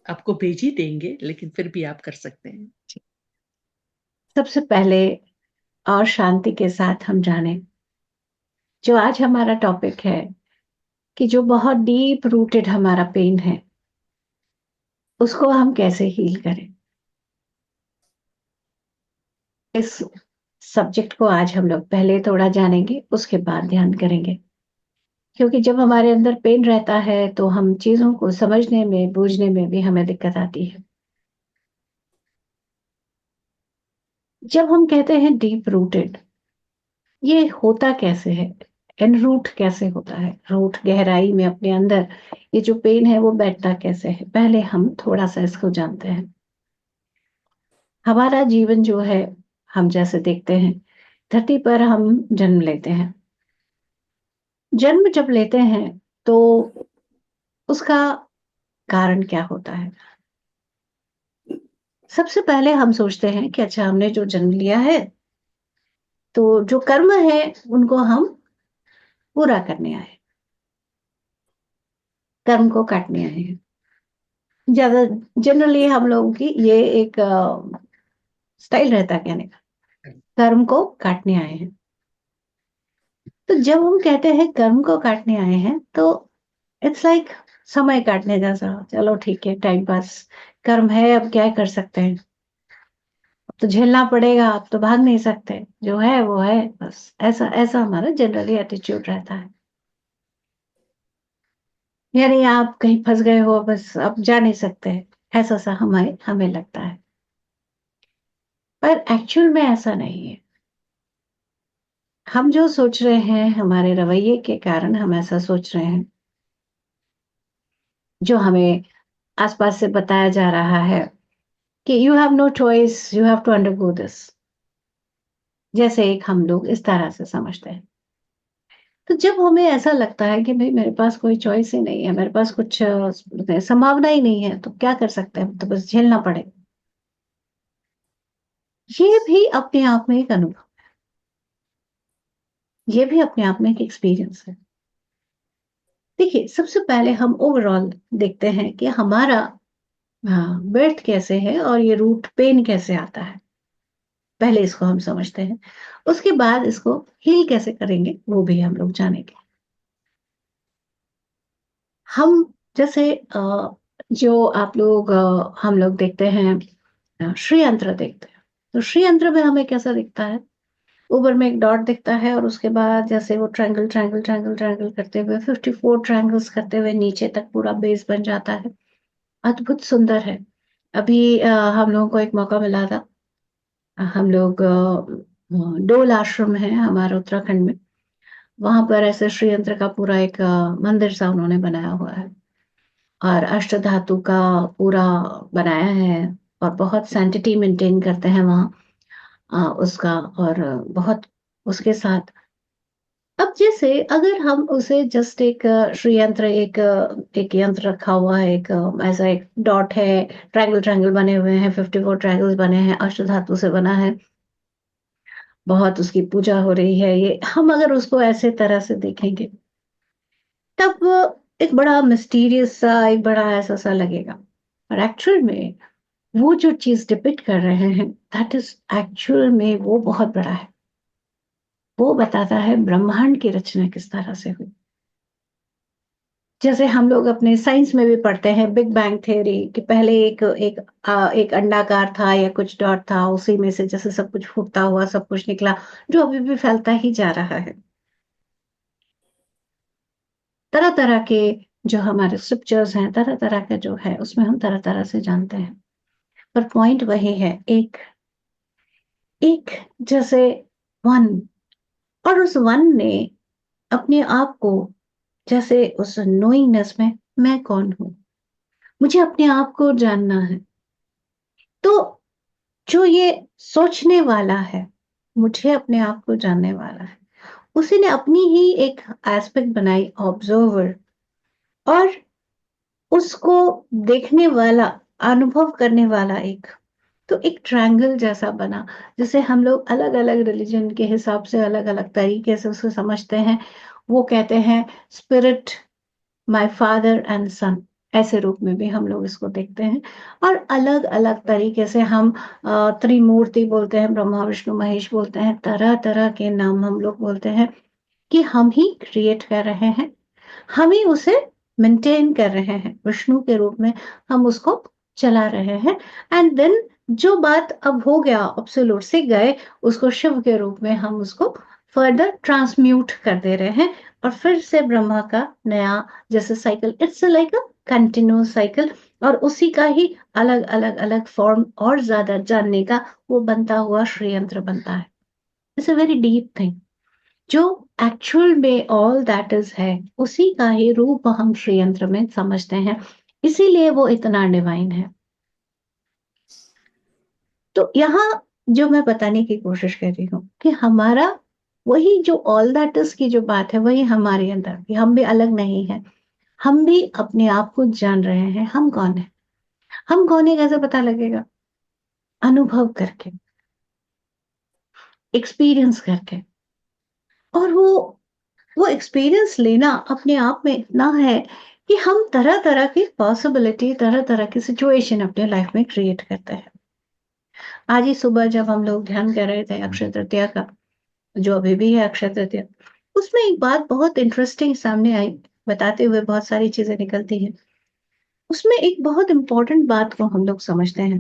आपको भेज ही देंगे, लेकिन फिर भी आप कर सकते हैं। जी। सबसे पहले और शांति के साथ हम जाने जो आज हमारा टॉपिक है कि जो बहुत डीप रूटेड हमारा पेन है उसको हम कैसे हील करें। इस सब्जेक्ट को आज हम लोग पहले थोड़ा जानेंगे, उसके बाद ध्यान करेंगे। क्योंकि जब हमारे अंदर पेन रहता है तो हम चीजों को समझने में बूझने में भी हमें दिक्कत आती है। जब हम कहते हैं डीप रूटेड, ये होता कैसे है? इन रूट कैसे होता है? रूट गहराई में अपने अंदर ये जो पेन है वो बैठता कैसे है? पहले हम थोड़ा सा इसको जानते हैं। हमारा जीवन जो है, हम जैसे देखते हैं, धरती पर हम जन्म लेते हैं। जन्म जब लेते हैं तो उसका कारण क्या होता है? सबसे पहले हम सोचते हैं कि अच्छा, हमने जो जन्म लिया है तो जो कर्म है उनको हम पूरा करने आए, कर्म को काटने आए हैं। ज्यादा जनरली हम लोगों की ये एक स्टाइल रहता है कहने का, कर्म को काटने आए हैं। तो जब हम कहते हैं कर्म को काटने आए हैं तो इट्स लाइक समय काटने जैसा। चलो ठीक है, टाइम पास, कर्म है, अब क्या कर सकते हैं, अब तो झेलना पड़ेगा, अब तो भाग नहीं सकते, जो है वो है, बस ऐसा ऐसा हमारा जनरली एटीट्यूड रहता है। यानी आप कहीं फंस गए हो, बस अब जा नहीं सकते, ऐसा सा हमें हमें लगता है। पर एक्चुअल में ऐसा नहीं है। हम जो सोच रहे हैं, हमारे रवैये के कारण हम ऐसा सोच रहे हैं। जो हमें आसपास से बताया जा रहा है कि you have no choice, you have to undergo this, जैसे एक हम लोग इस तरह से समझते हैं। तो जब हमें ऐसा लगता है कि भाई मेरे पास कोई चॉइस ही नहीं है, मेरे पास कुछ संभावना ही नहीं है, तो क्या कर सकते हैं, तो बस झेलना पड़ेगा। ये भी अपने आप में एक अनुभव, ये भी अपने आप में एक एक्सपीरियंस है। देखिए, सबसे पहले हम ओवरऑल देखते हैं कि हमारा बर्थ कैसे है और ये रूट पेन कैसे आता है। पहले इसको हम समझते हैं, उसके बाद इसको हील कैसे करेंगे वो भी हम लोग जानेंगे। हम जैसे जो आप लोग हम लोग देखते हैं, श्री यंत्र देखते हैं। तो श्री यंत्र में हमें कैसा दिखता है? ऊपर में एक डॉट दिखता है और उसके बाद जैसे वो ट्रायंगल ट्रायंगल ट्रायंगल ट्रायंगल करते हुए 54 ट्रायंगल्स करते हुए नीचे तक पूरा बेस बन जाता है। अद्भुत सुंदर है। अभी हम लोगों को एक मौका मिला था। हम लोग डोल आश्रम है हमारे उत्तराखंड में, वहां पर ऐसे श्री यंत्र का पूरा एक मंदिर सा उन्होंने बनाया हुआ है और अष्ट धातु का पूरा बनाया है। और बहुत सैंटिटी मेंटेन करते हैं वहाँ उसका। और बहुत उसके साथ, अब जैसे अगर हम उसे जस्ट एक श्री यंत्र, एक यंत्र रखा हुआ है, एक ऐसा एक डॉट है, ट्रायंगल ट्रायंगल बने हुए हैं, 54 ट्रायंगल्स बने हैं, अष्ट धातु से बना है, बहुत उसकी पूजा हो रही है, ये हम अगर उसको ऐसे तरह से देखेंगे तब एक बड़ा मिस्टीरियस सा, एक बड़ा ऐसा सा लगेगा। और एक्चुअल में वो जो चीज डिपिक्ट कर रहे हैं, दैट इज एक्चुअल में वो बहुत बड़ा है। वो बताता है ब्रह्मांड की रचना किस तरह से हुई। जैसे हम लोग अपने साइंस में भी पढ़ते हैं बिग बैंग थ्योरी, कि पहले एक अंडाकार था या कुछ डॉट था, उसी में से जैसे सब कुछ फूटता हुआ सब कुछ निकला, जो अभी भी फैलता ही जा रहा है। तरह तरह के जो हमारे स्क्रिप्चर्स हैं, तरह तरह का जो है उसमें हम तरह तरह से जानते हैं। पर पॉइंट वही है, एक एक जैसे वन, और उस वन ने अपने आप को, जैसे उस नोइंगनेस में, मैं कौन हूं, मुझे अपने आप को जानना है। तो जो ये सोचने वाला है, मुझे अपने आप को जानने वाला है, उसी ने अपनी ही एक एस्पेक्ट बनाई, ऑब्जर्वर। और उसको देखने वाला, अनुभव करने वाला एक, तो एक ट्रायंगल जैसा बना। जैसे हम लोग अलग अलग रिलीजन के हिसाब से अलग अलग तरीके से उसको समझते हैं। वो कहते हैं स्पिरिट, माय फादर एंड सन। ऐसे रूप में भी हम लोग इसको देखते हैं। और अलग-अलग तरीके से हम त्रिमूर्ति बोलते हैं, ब्रह्मा, विष्णु, महेश बोलते हैं, तरह-तरह के नाम हम लोग बोलते हैं कि हम ही क्रिएट कर रहे हैं, हम ही उसे मेंटेन कर रहे हैं। विष्णु के रूप में हम उसको चला रहे हैं एंड देन जो बात अब हो गया एब्सोल्यूट से गए, उसको शिव के रूप में हम उसको फर्दर ट्रांसम्यूट कर दे रहे हैं और फिर से ब्रह्मा का नया जैसे cycle, it's like a continuous cycle और उसी का ही अलग-अलग फॉर्म और ज़्यादा जानने का वो बनता हुआ श्रीयंत्र बनता है। It's a very deep thing. जो एक्चुअल में ऑल दैट इज है उसी का ही रूप हम श्रीयंत्र में समझते हैं, इसीलिए वो इतना डिवाइन है। तो यहाँ जो मैं बताने की कोशिश कर रही हूँ कि हमारा वही जो ऑल दैट इज की जो बात है वही हमारे अंदर भी, हम भी अलग नहीं है, हम भी अपने आप को जान रहे हैं। हम कौन है, हम कौन है कैसे पता लगेगा? अनुभव करके, एक्सपीरियंस करके। और वो एक्सपीरियंस लेना अपने आप में इतना है कि हम तरह-तरह की पॉसिबिलिटी, तरह-तरह की सिचुएशन अपने लाइफ में क्रिएट करते हैं। आज ही सुबह जब हम लोग ध्यान कर रहे थे अक्षय तृतीया का, जो अभी भी है अक्षय तृतीया, उसमें एक बात बहुत इंटरेस्टिंग सामने आई, बताते हुए बहुत सारी चीज़ें निकलती हैं। उसमें एक बहुत इम्पोर्टेंट बात को हम लोग समझते हैं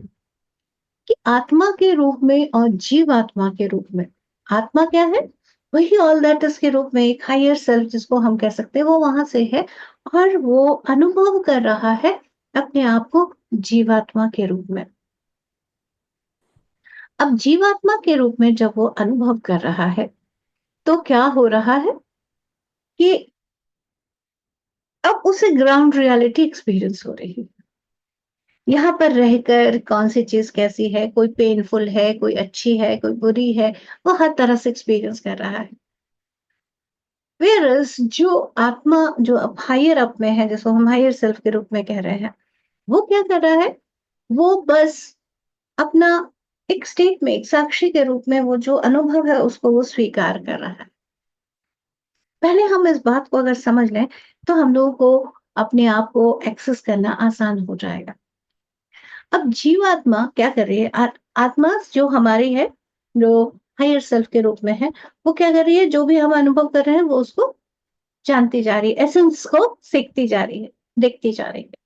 कि आत्मा के रूप में और जीवात्मा के रूप में, आत्मा क्या है? वही ऑल दैट इज के रूप में एक हायर सेल्फ जिसको हम कह सकते हैं वो वहां से है और वो अनुभव कर रहा है अपने आप को जीवात्मा के रूप में। अब जीवात्मा के रूप में जब वो अनुभव कर रहा है तो क्या हो रहा है कि अब उसे ग्राउंड रियलिटी एक्सपीरियंस हो रही है। यहाँ पर रहकर कौन सी चीज कैसी है, कोई पेनफुल है, कोई अच्छी है, कोई बुरी है, वो हर तरह से एक्सपीरियंस कर रहा है। वेयरएज़ जो आत्मा जो अब हायर अप में है, जिसको हम हायर सेल्फ के रूप में कह रहे हैं, वो क्या कर रहा है? वो बस अपना एक स्टेट में, एक साक्षी के रूप में वो जो अनुभव है उसको वो स्वीकार कर रहा है। पहले हम इस बात को अगर समझ लें, तो हम लोगों को अपने आप को एक्सेस करना आसान हो जाएगा। अब जीवात्मा क्या कर रही है? आत्मा जो हमारी है, जो हायर सेल्फ के रूप में है, वो क्या कर रही है? जो भी हम अनुभव कर रहे हैं, वो उसको जानती जा रही है, एसेंस को सीखती जा रही है, देखती जा रही है।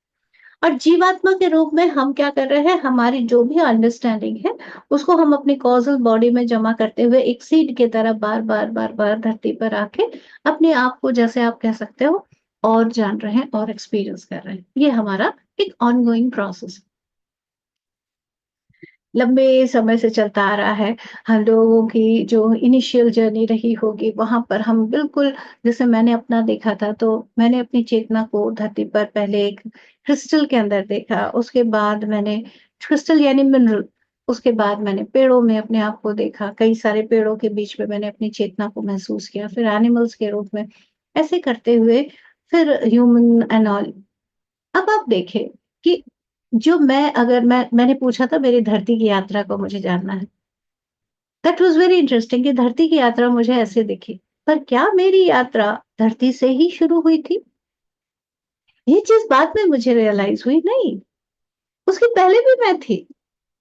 और जीवात्मा के रूप में हम क्या कर रहे हैं? हमारी जो भी अंडरस्टैंडिंग है, उसको हम अपनी कॉज़ल बॉडी में जमा करते हुए एक सीड की तरह बार-बार, बार-बार धरती पर आके अपने आप को जैसे आप कह सकते हो और जान रहे हैं और एक्सपीरियंस कर रहे हैं। ये हमारा एक ऑनगोइंग प्रोसेस लंबे समय से चलता आ रहा है। हम लोगों की जो इनिशियल जर्नी रही होगी, वहाँ पर हम बिल्कुल जैसे मैंने अपना देखा था, तो मैंने अपनी चेतना को धरती पर पहले एक क्रिस्टल के अंदर देखा, उसके बाद मैंने क्रिस्टल यानी मिनरल, उसके बाद मैंने पेड़ों में अपने आप को देखा, कई सारे पेड़ों के बीच में मैंने अपनी चेतना को महसूस किया, फिर एनिमल्स के रूप में, ऐसे करते हुए फिर ह्यूमन एंड ऑल। अब आप देखें कि जो मैं अगर मैंने पूछा था मेरी धरती की यात्रा को मुझे जानना है। दैट वाज़ वेरी इंटरेस्टिंग कि धरती की यात्रा मुझे ऐसे दिखी। पर क्या मेरी यात्रा धरती से ही शुरू हुई थी? ये चीज़ बाद में मुझे रियलाइज़ हुई, नहीं, उसके पहले भी मैं थी।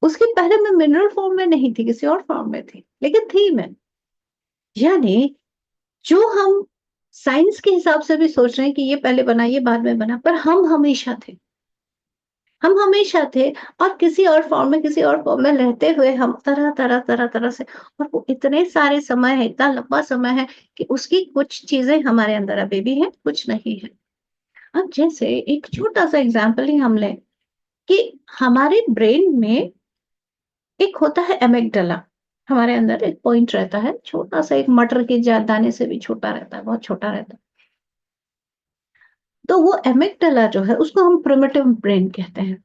उसके पहले मैं मिनरल फॉर्म में नहीं थी, किसी और फॉर्म में थी, लेकिन थी मैं। यानी जो हम साइंस के हिसाब से भी सोच रहे हैं कि ये पहले बना, ये बाद में बना, पर हम हमेशा थे। हम हमेशा थे और किसी और फॉर्म में, किसी और फॉर्म में रहते हुए हम तरह-तरह से, और वो इतने सारे समय है, इतना लंबा समय है कि उसकी कुछ चीज़ें हमारे अंदर अभी भी हैं, कुछ नहीं है। अब जैसे एक छोटा-सा एग्ज़ाम्पल ही हम लें कि हमारे ब्रेन में एक होता है एमिगडाला, हमारे अंदर एक पॉइंट रहता है, छोटा-सा एक मटर के दाने से भी छोटा रहता है, बहुत छोटा रहता है। तो वो एमिगडाला जो है उसको हम प्रिमिटिव ब्रेन कहते हैं।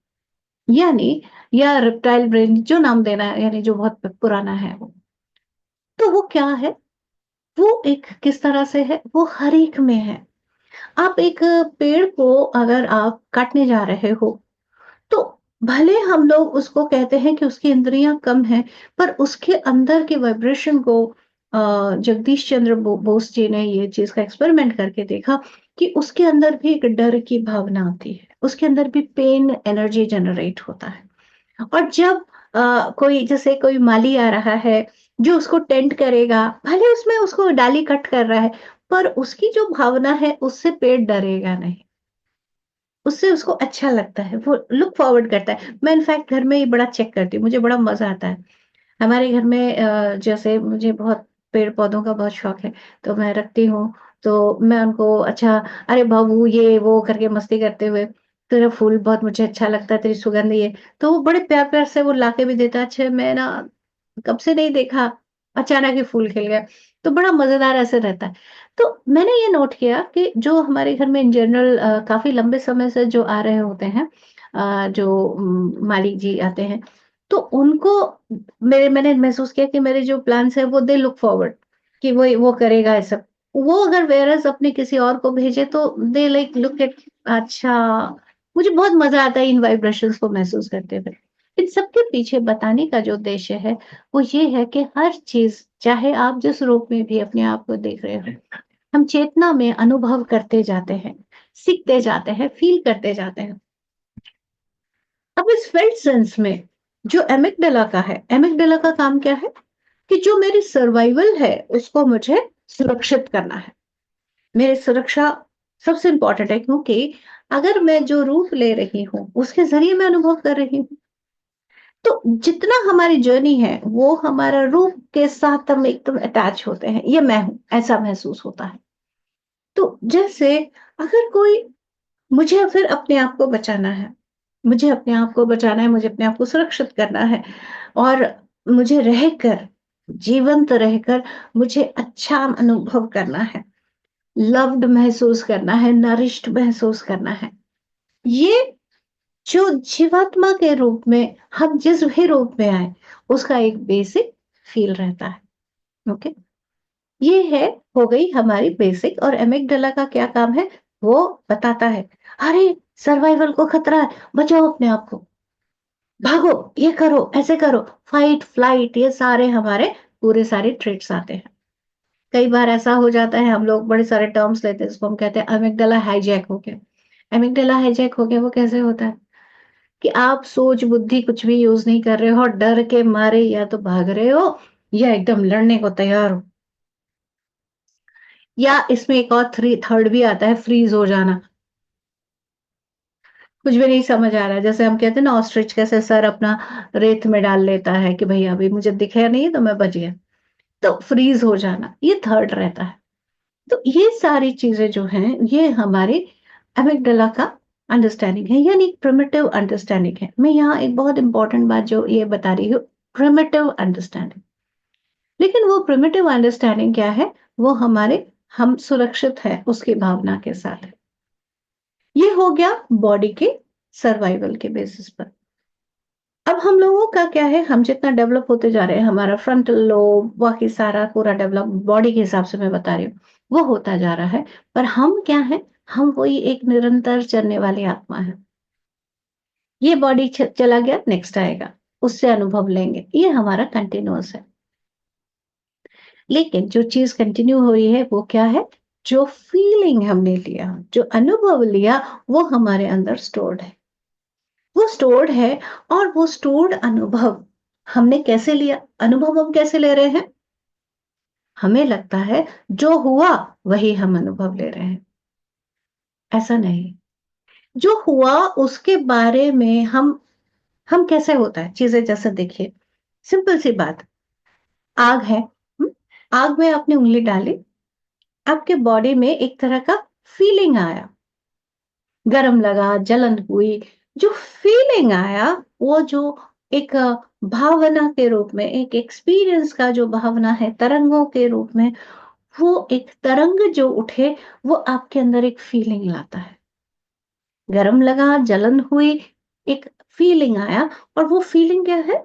यानी या रिप्टाइल ब्रेन जो नाम देना है, यानी जो बहुत पुराना है वो। तो वो क्या है? वो एक किस तरह से है? वो हर एक में है। आप एक पेड़ को अगर आप काटने जा रहे हो, तो भले हम लोग उसको कहते हैं कि उसकी इंद्रियाँ कम हैं, पर उसके अंदर के वाइब्रेशन को जगदीश चंद्र बोस जी ने ये चीज़ का एक्सपेरिमेंट करके देखा कि उसके अंदर भी एक डर की भावना आती है। उसके अंदर भी पेन एनर्जी जनरेट होता है। और जब कोई जैसे कोई माली आ रहा है जो उसको टेंट करेगा, भले उसमें उसको डाली कट कर रहा है, पर उसकी जो भावना है उससे पेड़ डरेगा नहीं, उससे उसको अच्छा लगता है, वो लुक फॉरवर्ड करता है। मैं इनफैक्ट घर में ही बड़ा चेक करती हूँ, मुझे बड़ा मजा आता है। हमारे घर में जैसे मुझे बहुत पेड़-पौधों का बहुत शौक है, तो मैं रखती हूँ, तो मैं उनको अच्छा, "अरे बाबू ये वो" करके मस्ती करते हुए, "तेरा फूल बहुत मुझे अच्छा लगता है, तेरी सुगंध ये" तो वो बड़े प्यार-प्यार से वो लाके भी देता है, "अच्छा मैं ना कब से नहीं देखा, अचानक ही फूल खिल गया।" तो बड़ा मज़ेदार ऐसे रहता है। तो मैंने ये नोट किया कि जो हमारे घर में इन जनरल काफ़ी लंबे समय से जो आ रहे होते हैं, जो मालिक जी आते हैं, तो उनको मैंने महसूस किया कि मेरे जो प्लान्स हैं वो दे लुक फॉरवर्ड कि वो करेगा ये सब। वो अगर व्हेयरएज़ अपने किसी और को भेजे तो दे लाइक लुक एट अच्छा, मुझे बहुत मज़ा आता है इन वाइब्रेशंस को महसूस करते हुए। इन सब के पीछे बताने का जो उद्देश्य है, वो ये है कि हर चीज़ चाहे आप जिस रूप में भी अपने आप को देख रहे हो, हम चेतना में अनुभव करते जाते हैं, सीखते जाते हैं, फ़ील करते जाते हैं। अब इस फेल्ट सेंस में जो एमिगडाला का है, एमिगडाला का काम क्या है? कि जो मेरी सर्वाइवल है, उसको मुझे सुरक्षित करना है। मेरी सुरक्षा सबसे इम्पोर्टेंट है क्योंकि अगर मैं जो रूप ले रही हूँ, उसके ज़रिए मैं अनुभव कर रही हूँ। तो जितना हमारी जर्नी है, वो हमारा रूप के साथ हम एकदम अटैच होते हैं। ये मैं हूँ, ऐसा महसूस होता है। तो जैसे अगर कोई मुझे फिर अपने आप को बचाना है, मुझे अपने आप को बचाना है, मुझे अपने आप को सुरक्षित करना है और मुझे रहकर, जीवंत रहकर मुझे अच्छा अनुभव करना है, लव्ड महसूस करना है, नरिश्ड महसूस करना है। ये जो जीवात्मा के रूप में हम जिस भी रूप में आए, उसका एक बेसिक फ़ील रहता है, ओके? ये है हो गई हमारी बेसिक और एमिगडाला का क्या काम है? वो बताता है, अरे! सर्वाइवल को खतरा है, बचाओ अपने आप को। भागो, ये करो, ऐसे करो, फाइट, फ्लाइट ये सारे हमारे पूरे सारे ट्रेट्स आते हैं। कई बार ऐसा हो जाता है हम लोग बड़े सारे टर्म्स लेते हैं इसको हम कहते हैं अमिगडाला हाइजैक हो गया। अमिगडाला हाइजैक हो गया वो कैसे होता है? कि आप सोच बुद्धि कुछ भी यूज़ नहीं कर रहे हो और डर के मारे या तो भाग रहे हो या एकदम लड़ने को तैयार हो। या इसमें एक और थर्ड भी आता है फ्रीज़ हो जाना। कुछ भी नहीं समझ आ रहा है। जैसे हम कहते हैं ना ऑस्ट्रिच कैसे सर अपना रेत में डाल लेता है कि भई अभी मुझे दिखे नहीं तो मैं बच गया। तो फ्रीज़ हो जाना, ये थर्ड रहता है। तो ये सारी चीज़ें जो हैं, ये हमारे एमिगडाला का अंडरस्टैंडिंग है, यानी प्रिमिटिव अंडरस्टैंडिंग है। मैं यहाँ एक बहुत इम्पोर्टेंट बात जो ये बता रही हूँ, प्रिमिटिव अंडरस्टैंडिंग। लेकिन वो प्रिमिटिव अंडरस्टैंडिंग क्या है? वो हमारे हम सुरक्षित हैं, उसकी भावना के साथ है। ये हो गया बॉडी के सर्वाइवल के बेसिस पर। अब हम लोगों का क्या है, हम जितना डेवलप होते जा रहे हैं, हमारा फ्रंटल लोब, बाकी सारा पूरा डेवलप बॉडी के हिसाब से मैं बता रही हूँ, वो होता जा रहा है। पर हम क्या हैं? हम वही एक निरंतर चलने वाली आत्मा है। ये बॉडी चला गया, नेक्स्ट आएगा, उससे अनुभव लेंगे। ये हमारा कंटिन्यूअस है। लेकिन जो चीज़ कंटिन्यू हो रही है, वो क्या है? जो फीलिंग हमने लिया, जो अनुभव लिया, वो हमारे अंदर स्टोर्ड है। वो स्टोर्ड है और वो स्टोर्ड अनुभव हमने कैसे लिया? अनुभव हम कैसे ले रहे हैं? हमें लगता है जो हुआ वही हम अनुभव ले रहे हैं। ऐसा नहीं। जो हुआ उसके बारे में हम कैसे होता है चीज़ें जैसे देखिए, सिंपल सी बात, आग है, आग में आपने उँगली डाली, आपके बॉडी में एक तरह का फीलिंग आया, गरम लगा, जलन हुई, जो फीलिंग आया, वो जो एक भावना के रूप में, एक एक्सपीरियंस का जो भावना है, तरंगों के रूप में, वो एक तरंग जो उठे, वो आपके अंदर एक फीलिंग लाता है। गरम लगा, जलन हुई, एक फीलिंग आया और वो फीलिंग क्या है?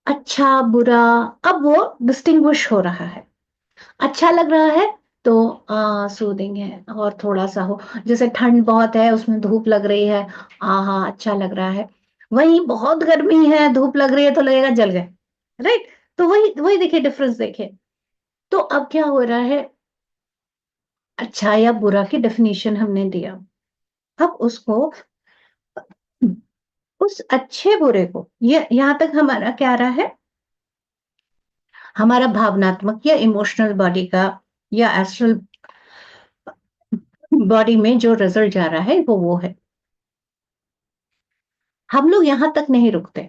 अच्छा, बुरा, अब वो डिस्टिंग्विश हो रहा है। अच्छा लग रहा है तो सूदिंग है और थोड़ा-सा हो जैसे ठंड बहुत है उसमें धूप लग रही है, आहा! अच्छा लग रहा है। वहीं बहुत गर्मी है, धूप लग रही है तो लगेगा जल गए, राइट? तो वही वही देखिए डिफरेंस देखिए। तो अब क्या हो रहा है, अच्छा या बुरा की डेफिनिशन हमने दिया। अब उसको उस अच्छे बुरे को, ये यहाँ तक हमारा क्या रहा है, हमारा भावनात्मक या इमोशनल बॉडी का या एस्ट्रल बॉडी में जो रिजल्ट जा रहा है वो है। हम लोग यहाँ तक नहीं रुकते,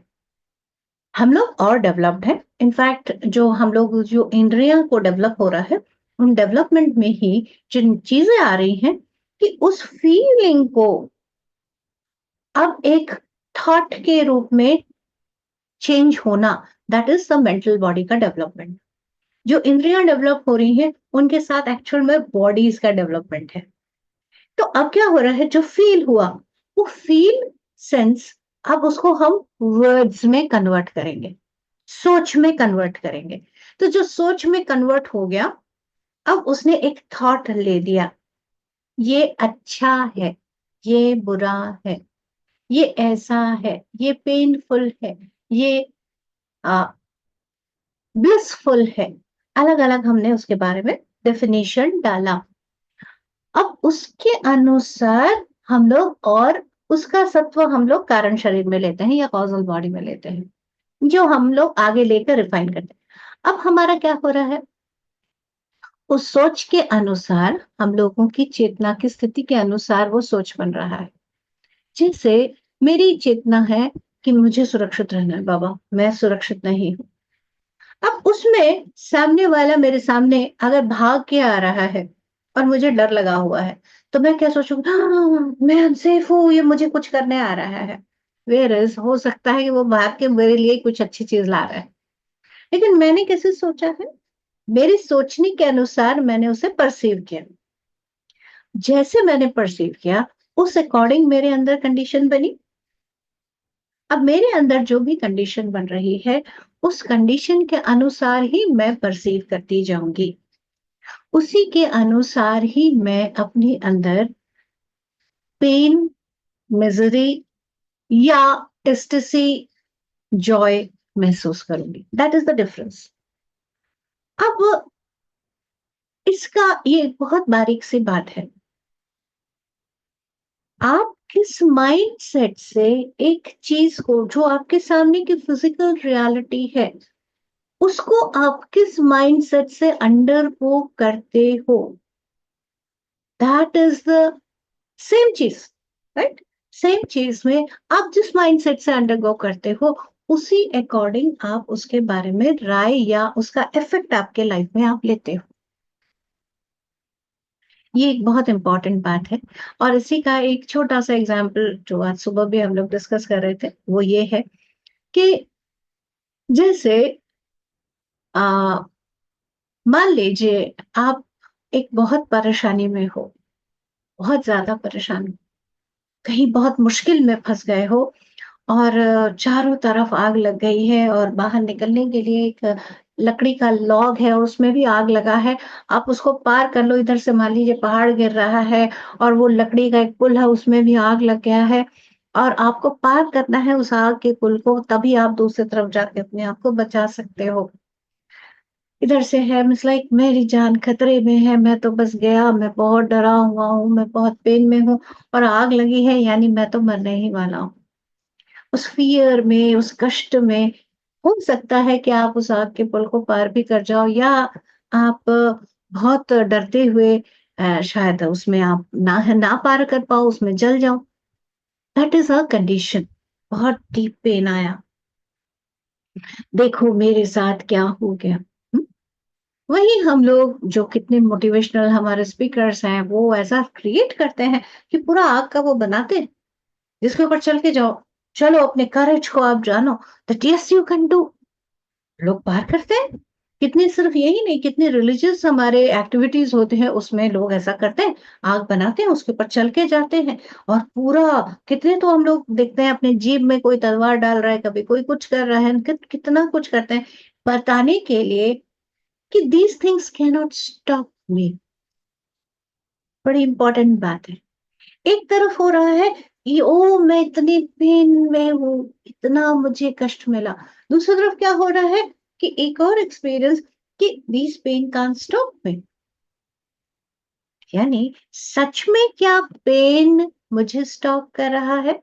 हम लोग और डेवलप्ड हैं। इनफैक्ट जो हम लोग जो इंद्रियां को डेवलप हो रहा है, उन डेवलपमेंट में ही जिन चीजें आ रही हैं कि उस फीलिंग को अब एक थॉट के रूप में चेंज होना, that is the mental body का डेवलपमेंट। जो इंद्रियां डेवलप हो रही हैं उनके साथ एक्चुअल में बॉडीज का डेवलपमेंट है। तो अब क्या हो रहा है, जो फील हुआ वो फील सेंस, अब उसको हम वर्ड्स में कन्वर्ट करेंगे, सोच में कन्वर्ट करेंगे। तो जो सोच में कन्वर्ट हो गया, अब उसने एक थॉट ले दिया, ये अच्छा है, ये बुरा है, ये ऐसा है, ये पेनफुल है, ये ब्लिसफुल है। अलग अलग हमने उसके बारे में डेफिनेशन डाला। अब उसके अनुसार हम लोग और उसका सत्व हम लोग कारण शरीर में लेते हैं या कॉजल बॉडी में लेते हैं, जो हम लोग आगे लेकर रिफाइन करते हैं। अब हमारा क्या हो रहा है, उस सोच के अनुसार, हम लोगों की चेतना की स्थिति के अनुसार वो सोच बन रहा है। जैसे मेरी चेतना है कि मुझे सुरक्षित रहना है, बाबा मैं सुरक्षित नहीं हूं। अब उसमें सामने वाला मेरे सामने अगर भाग के आ रहा है और मुझे डर लगा हुआ है, तो मैं क्या सोचूंगी, हाँ, मैं अनसेफ हूँ, ये मुझे कुछ करने आ रहा है। वेयर इज हो सकता है कि वो भाग के मेरे लिए कुछ अच्छी चीज ला रहा है, लेकिन मैंने कैसे सोचा है, मेरी सोचने के अनुसार मैंने उसे परसीव किया। जैसे मैंने परसीव किया उस अकॉर्डिंग मेरे अंदर कंडीशन बनी। अब मेरे अंदर जो भी कंडीशन बन रही है, उस कंडीशन के अनुसार ही मैं परसीव करती जाऊंगी, उसी के अनुसार ही मैं अपने अंदर पेन, मिजरी या एस्टेसी, जॉय महसूस करूंगी। That is the difference. अब इसका ये बहुत बारीक सी बात है, आप किस माइंड सेट से एक चीज को जो आपके सामने की फिजिकल रियलिटी है, उसको आप किस माइंड सेट से अंडर गो करते हो, दैट इज द सेम चीज, राइट। सेम चीज में आप जिस माइंडसेट से अंडरगो करते हो, उसी अकॉर्डिंग आप उसके बारे में राय या उसका इफेक्ट आपके लाइफ में आप लेते हो। ये एक बहुत इंपॉर्टेंट बात है। और इसी का एक छोटा सा एग्जाम्पल जो आज सुबह भी हम लोग डिस्कस कर रहे थे, वो ये है कि जैसे आ, मान लीजिए आप एक बहुत परेशानी में हो, बहुत ज्यादा परेशान हो, कहीं बहुत मुश्किल में फंस गए हो, और चारों तरफ आग लग गई है और बाहर निकलने के लिए एक लकड़ी का लॉग है और उसमें भी आग लगा है। आप उसको पार कर लो, इधर से मान लीजिए पहाड़ गिर रहा है और वो लकड़ी का एक पुल है उसमें भी आग लग गया है, और आपको पार करना है उस आग के पुल को, तभी आप दूसरी तरफ जाके अपने आप को बचा सकते हो। इधर से है मिस लाइक मेरी जान खतरे में है, मैं तो बस गया, मैं बहुत डरा हुआ हूँ, मैं बहुत पेन में हूँ, और आग लगी है यानी मैं तो मरने ही वाला हूँ। उस फियर में, उस कष्ट में हो सकता है कि आप उस आग के पुल को पार भी कर जाओ, या आप बहुत डरते हुए शायद उसमें आप ना पार कर पाओ, उसमें जल जाओ। That is a condition. बहुत डीप पेन आया, देखो मेरे साथ क्या हो गया। वही हम लोग जो कितने मोटिवेशनल हमारे स्पीकर्स हैं, वो ऐसा क्रिएट करते हैं कि पूरा आग का वो बनाते हैं जिसके ऊपर चल के जाओ, चलो अपने करेज को आप जानो, that yes you can do. लोग पार करते हैं। कितने, सिर्फ यही नहीं, कितने रिलीजियस हमारे एक्टिविटीज होते हैं उसमें लोग ऐसा करते हैं, आग बनाते हैं उसके ऊपर चल के जाते हैं, और पूरा कितने तो हम लोग देखते हैं अपने जेब में कोई तलवार डाल रहा है, कभी कोई कुछ कर रहा है, कितना कुछ करते हैं बताने के लिए कि these things can not stop me. बड़ी इंपॉर्टेंट बात है। एक तरफ हो रहा है ये, ओ मैं इतने पेन में हूँ, इतना मुझे कष्ट मिला। दूसरी तरफ क्या हो रहा है कि एक और एक्सपीरियंस कि this pain can't stop me. यानी सच में क्या पेन मुझे स्टॉप कर रहा है?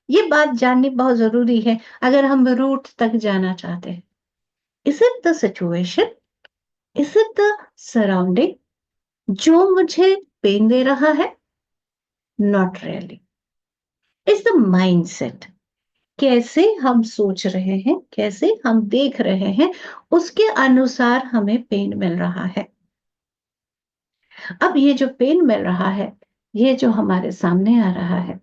ये बात जाननी बहुत ज़रूरी है अगर हम रूट तक जाना चाहते हैं। Is it the situation? Is it the surrounding जो मुझे पेन दे रहा है? Not really. It's the mindset. कैसे हम सोच रहे हैं, कैसे हम देख रहे हैं, उसके अनुसार हमें पेन मिल रहा है। अब ये जो पेन मिल रहा है, ये जो हमारे सामने आ रहा है,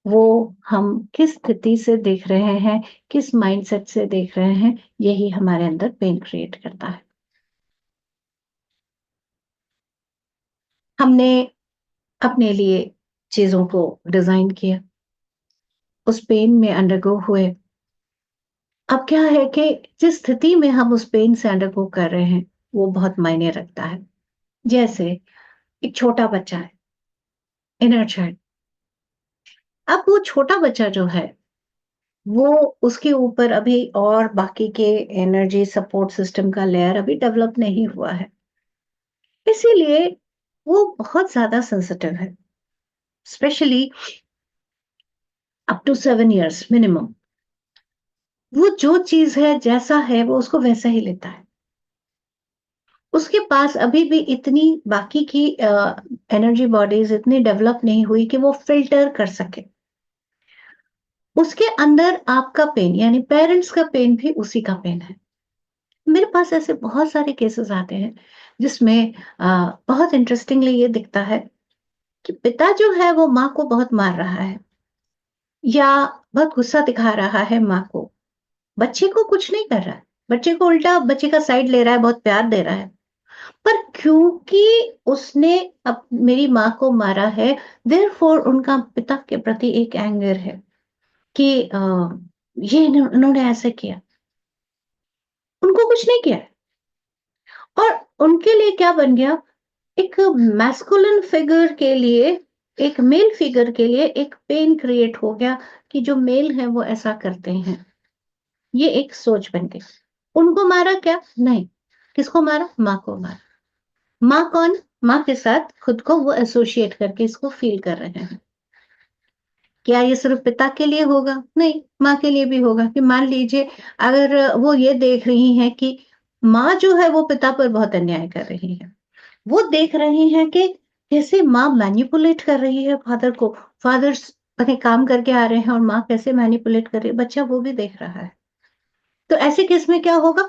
वो हम किस स्थिति से देख रहे हैं, किस माइंडसेट से देख रहे हैं, यही हमारे अंदर पेन क्रिएट करता है। हमने अपने लिए चीज़ों को डिज़ाइन किया, उस पेन में अंडरगो हुए। अब क्या है कि जिस स्थिति में हम उस पेन से अंडरगो कर रहे हैं, वो बहुत मायने रखता है। जैसे एक छोटा बच्चा है, इनर चाइल्ड। अब वो छोटा बच्चा जो है, वो उसके ऊपर अभी और बाकी के एनर्जी सपोर्ट सिस्टम का लेयर अभी डेवलप नहीं हुआ है। इसीलिए वो बहुत ज़्यादा सेंसिटिव है, specially up to 7 years minimum. वो जो चीज़ है, जैसा है, वो उसको वैसा ही लेता है। उसके पास अभी भी इतनी बाकी की एनर्जी बॉडीज़ इतनी डेवलप नहीं हुई कि वो फ़िल्टर कर सके। उसके अंदर आपका पेन यानी पेरेंट्स का पेन भी उसी का पेन है। मेरे पास ऐसे बहुत सारे केसेस आते हैं जिसमें बहुत इंटरेस्टिंगली ये दिखता है कि पिता जो है वो माँ को बहुत मार रहा है या बहुत गुस्सा दिखा रहा है माँ को। बच्चे को कुछ नहीं कर रहा है, बच्चे को उल्टा बच्चे का साइड ले रहा है, बहुत प्यार दे रहा है। पर क्योंकि उसने अब मेरी माँ को मारा है, देयरफॉर उनका पिता के प्रति एक एंगर है कि ये इन्होंने ऐसे किया। उनको कुछ नहीं किया है और उनके लिए क्या बन गया, एक मैस्कुलिन फिगर के लिए, एक मेल फिगर के लिए एक पेन क्रिएट हो गया कि जो मेल है वो ऐसा करते हैं। ये एक सोच बन गई। उनको मारा क्या? नहीं। किसको मारा? माँ को मारा। माँ कौन? माँ के साथ खुद को वो एसोसिएट करके इसको फील कर रहे हैं। क्या ये सिर्फ पिता के लिए होगा? नहीं, माँ के लिए भी होगा कि मान लीजिए अगर वो ये देख रही हैं कि माँ जो है वो पिता पर बहुत अन्याय कर रही है। वो देख रही हैं कि कैसे माँ मैनिपुलेट कर रही है फादर को। फादर्स अपने काम करके आ रहे हैं और माँ कैसे मैनिपुलेट कर रही है, बच्चा वो भी देख रहा है। तो ऐसे केस में क्या होगा?